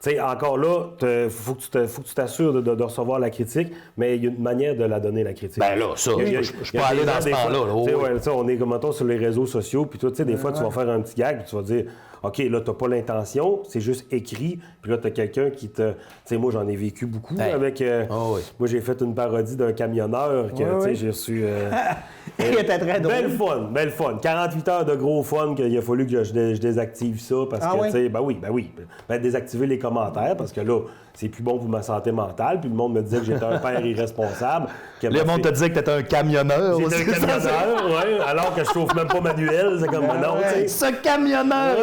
C: Tu sais, encore là, il faut que tu t'assures de recevoir la critique, mais il y a une manière de la donner, la critique.
B: Ben là, ça, je peux aller dans ce temps-là.
C: On est comme mettons, sur les réseaux sociaux, puis toi, tu sais, des fois, tu vas faire un petit gag, puis tu vas dire, OK, là, t'as pas l'intention, c'est juste écrit, puis là, t'as quelqu'un qui te... Tu sais, moi, j'en ai vécu beaucoup avec... Moi, j'ai fait une parodie d'un camionneur que, tu sais, j'ai reçu...
A: Il était très drôle.
C: Belle fun. 48 heures de gros fun qu'il a fallu que je désactive ça, parce que, tu sais, ben oui. Désactiver les commentaires, parce que là, c'est plus bon pour ma santé mentale, puis le monde me disait que j'étais un père irresponsable.
B: Le monde te disait que t'étais un camionneur.
C: J'étais un camionneur, oui, alors que je chauffe même pas manuel, c'est comme non, tu sais.
B: Ce camionneur!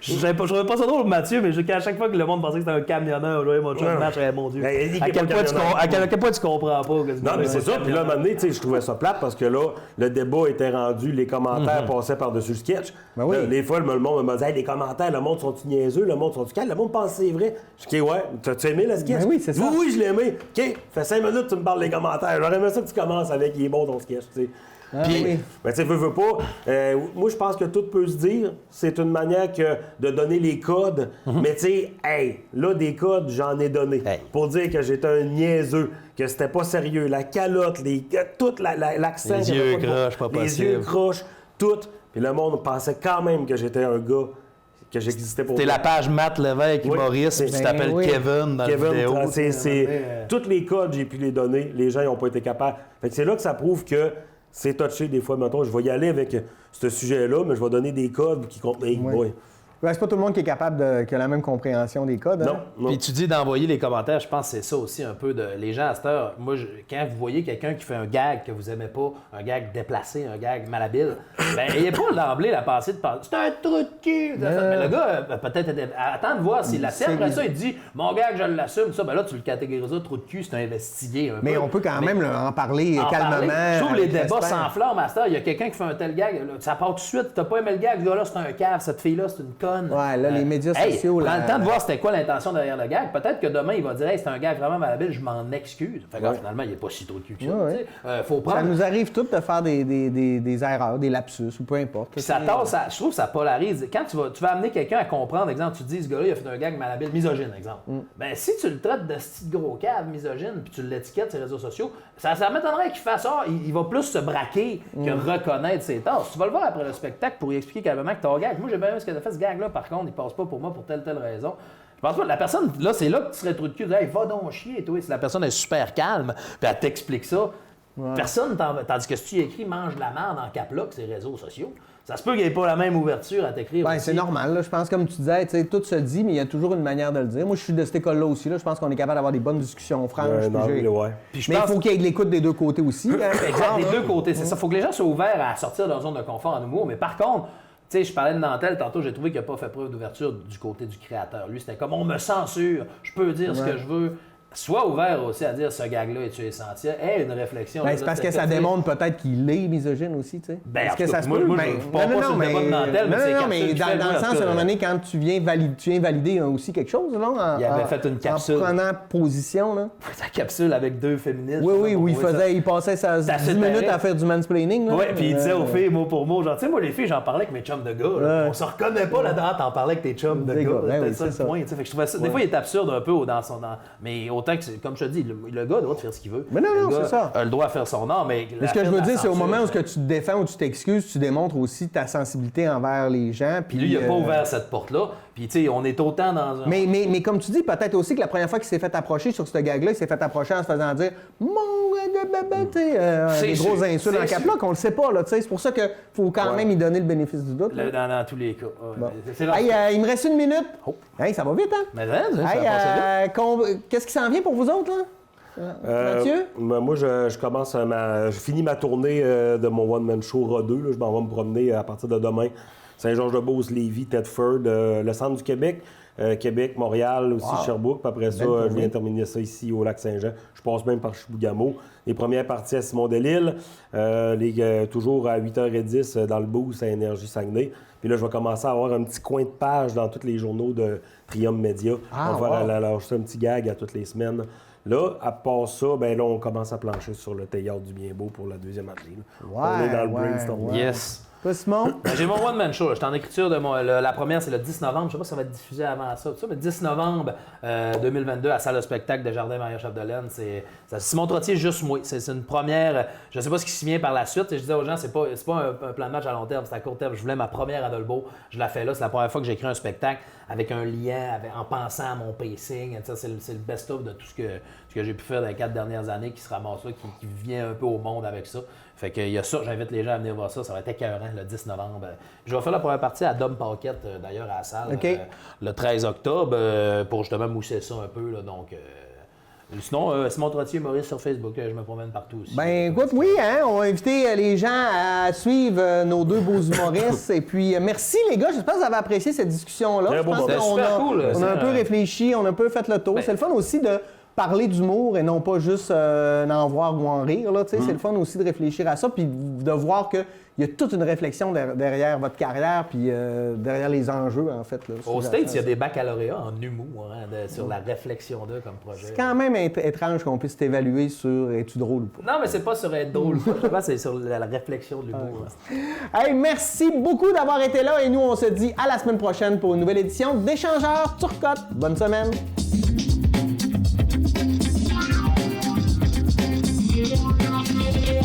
B: Je trouvais pas ça drôle, Mathieu, mais à chaque fois que le monde pensait que c'était un camionneur, mon chum match, mon Dieu. À quel point tu comprends pas?
C: Non, mais c'est ça. Puis là, à un moment donné, tu sais, je trouvais ça plate parce que là, le débat était rendu, les commentaires passaient par-dessus le sketch. Des fois, le monde me disait, les commentaires, le monde sont-tu niaiseux, le monde sont-tu calme, le monde pense que c'est vrai. Je dis, ouais, t'as-tu aimé le sketch?
A: Oui, c'est ça.
C: Oui, je l'ai aimé. OK, fait 5 minutes, tu me parles des commentaires. J'aurais aimé ça que tu commences avec, il est bon ton sketch, tu sais. Puis, ben, tu sais, veux pas. Moi, je pense que tout peut se dire. C'est une manière de donner les codes. Mais tu sais, là, des codes, j'en ai donné. Pour dire que j'étais un niaiseux, que c'était pas sérieux. La calotte, tout l'accent.
B: Les yeux croches, pas possible.
C: Les yeux croches, tout. Puis le monde pensait quand même que j'étais un gars, que j'existais pour.
B: T'es la page Matt Lévesque, humoriste, puis tu t'appelles Kevin dans la vidéo.
C: Tous les codes, j'ai pu les donner. Les gens n'ont pas été capables. Fait que c'est là que ça prouve que c'est touché des fois. Mettons, je vais y aller avec ce sujet-là, mais je vais donner des codes qui comptent.
A: Ben, c'est pas tout le monde qui est capable qui a la même compréhension des codes. Hein?
C: Non.
B: Puis tu dis d'envoyer les commentaires, je pense que c'est ça aussi un peu de... Les gens à cette heure, moi, quand vous voyez quelqu'un qui fait un gag que vous aimez pas, un gag déplacé, un gag malhabile, ben n'ayez pas d'emblée la pensée de penser « C'est un trou de cul! » Mais le gars, peut-être, attends de voir s'il l'assume. Après ça, il dit « Mon gag, je l'assume. » Ça, ben là, tu le catégorises trou de cul, c'est investigué un peu.
A: Mais on peut quand même en parler calmement.
B: Je trouve les débats s'enflamment à cette heure. Il y a quelqu'un qui fait un tel gag, ça part tout de suite. T'as pas aimé le gag, ce gars-là, c'est un cave. Cette fille-là, c'est une conne.
A: Ouais, là, les médias sociaux.
B: Prends le temps de voir c'était quoi l'intention derrière le gag. Peut-être que demain, il va dire hey, c'est un gag vraiment malhabile, je m'en excuse. Fait que finalement, il n'est pas si trop de cul que ça. Faut prendre...
A: Ça nous arrive tous de faire des erreurs, des lapsus ou peu importe.
B: Puis ça tasse, je trouve que ça polarise. Quand tu vas amener quelqu'un à comprendre, exemple, tu te dis ce gars-là, il a fait un gag malhabile, misogyne, exemple. Ben si tu le traites de ce petit gros cave misogyne, puis tu l'étiquettes sur les réseaux sociaux, ça m'étonnerait qu'il fasse ça. Il va plus se braquer que reconnaître ses torts. Tu vas le voir après le spectacle pour lui expliquer calmement que ton gag. Moi, j'ai bien aimé ce qu'il a fait, ce gag-là, par contre, il passe pas pour moi pour telle raison. Je pense pas, la personne, là, c'est là que tu serais trop de cul. Hey, va donc chier, toi. Si la personne est super calme, puis elle t'explique ça, personne, tandis que si tu écris mange de la merde en cap-lock, ces réseaux sociaux, ça se peut qu'il n'y ait pas la même ouverture à t'écrire.
A: Ben, c'est normal. Là. Je pense, comme tu disais, tout se dit, mais il y a toujours une manière de le dire. Moi, je suis de cette école-là aussi. Là. Je pense qu'on est capable d'avoir des bonnes discussions franches. Mais il faut qu'il y ait de l'écoute des deux côtés aussi.
B: Exact, des deux côtés. C'est ça. Il faut que les gens soient ouverts à sortir de leur zone de confort en humour. Mais par contre, tu sais, je parlais de Nantel tantôt, j'ai trouvé qu'il n'a pas fait preuve d'ouverture du côté du créateur. Lui, c'était comme on me censure, je peux dire ce que je veux. Sois ouvert aussi à dire ce gag-là est-tu essentiel. Une réflexion.
A: Ben, c'est parce que ça démontre peut-être qu'il est misogyne aussi, tu sais.
B: Ben,
A: est-ce que ça se peut?
B: Moi, je parle pas sur le débat de Nantel,
A: mais dans le sens, à un moment donné, quand tu viens valider aussi quelque chose, là,
B: il avait fait une capsule.
A: En prenant position, là.
B: Sa capsule avec deux féministes.
A: Oui, où il passait 10 minutes à faire du mansplaining, là.
B: Oui, puis il disait aux filles mot pour mot, genre, tu sais, moi, les filles, j'en parlais avec mes chums de gars. On se reconnaît pas là-dedans, t'en parlais avec tes chums de gars. C'était ça le point. Fait que je trouvais ça, des fois, il est absurde un peu dans son... Mais autant autant que, comme je te dis, le gars a le droit de faire ce qu'il veut.
A: Mais non,
B: Le gars
A: c'est ça.
B: a le droit de faire son art, mais...
A: Mais ce que je veux dire, c'est au moment où tu te défends ou tu t'excuses, tu démontres aussi ta sensibilité envers les gens. Puis
B: lui, il n'a pas ouvert cette porte-là. Puis, tu sais, on est autant dans un...
A: Mais comme tu dis, peut-être aussi que la première fois qu'il s'est fait approcher sur ce gag-là, il s'est fait approcher en se faisant dire « Mon des gros insultes en cap-là qu'on le sait pas. C'est pour ça qu'il faut quand même y donner le bénéfice du doute.
B: Dans tous les cas.
A: Bon. Il me reste 1 minute. Hey, ça va vite, hein?
B: Mais ça va vite.
A: Qu'est-ce qui s'en vient pour vous autres, là? Mathieu?
C: Moi, je commence je finis ma tournée de mon one-man show RA2. Là. Je m'en vais me promener à partir de demain. Saint-Georges-de-Beauce, Lévis, Thetford, le centre du Québec. Québec, Montréal, aussi Sherbrooke. Puis après ça, je viens terminer ça ici au Lac-Saint-Jean. Je passe même par Chibougamau. Les premières parties à Simon-Delille, toujours à 8h10 dans le Boost à Énergie Saguenay. Puis là, je vais commencer à avoir un petit coin de page dans tous les journaux de Triumph Média. On va faire un petit gag à toutes les semaines. Là, à part ça, ben là, on commence à plancher sur le théâtre du Bien-Beau pour la deuxième année. On est dans le brainstorm.
B: Yes.
A: Toi, Simon?
B: J'ai mon one-man show. J'étais en écriture de la première, c'est le 10 novembre. Je ne sais pas si ça va être diffusé avant ça, mais 10 novembre 2022 à la salle de spectacle de Jardin Maria-Chapdelaine. C'est Simon Trottier, juste moi. C'est une première. Je ne sais pas ce qui s'y vient par la suite. Je disais aux gens, c'est pas un plan de match à long terme, c'est à court terme. Je voulais ma première à Dolbeau. Je la fais là. C'est la première fois que j'écris un spectacle avec un lien, en pensant à mon pacing. C'est le best-of de tout ce que j'ai pu faire dans les 4 dernières années qui se ramasse là, qui vient un peu au monde avec ça. Fait qu'il y a ça, j'invite les gens à venir voir ça. Ça va être écœurant le 10 novembre. Je vais faire la première partie à Dom Paquette, d'ailleurs, à la salle, le 13 octobre, pour justement mousser ça un peu. Là, donc, sinon, Simon Trottier, Maurice sur Facebook, je me promène partout aussi.
A: Ben écoute, oui, hein, on va inviter les gens à suivre nos deux beaux humoristes. Et puis, merci les gars, j'espère que vous avez apprécié cette discussion-là. Je pense qu'on
B: cool,
A: on a un peu réfléchi, on a un peu fait le tour. C'est le fun aussi de parler d'humour et non pas juste d'en voir ou en rire. Là, C'est le fun aussi de réfléchir à ça, puis de voir qu'il y a toute une réflexion derrière votre carrière, puis derrière les enjeux, en fait. Là,
B: au States, il y a des baccalauréats en humour sur la réflexion d'eux comme projet.
A: C'est quand même étrange qu'on puisse t'évaluer sur es-tu drôle ou pas.
B: Non, mais c'est pas sur être drôle ou pas. Je pense que c'est sur la réflexion de l'humour.
A: Hey, merci beaucoup d'avoir été là et nous, on se dit à la semaine prochaine pour une nouvelle édition d'Échangeurs Turcotte. Bonne semaine!
E: Yeah.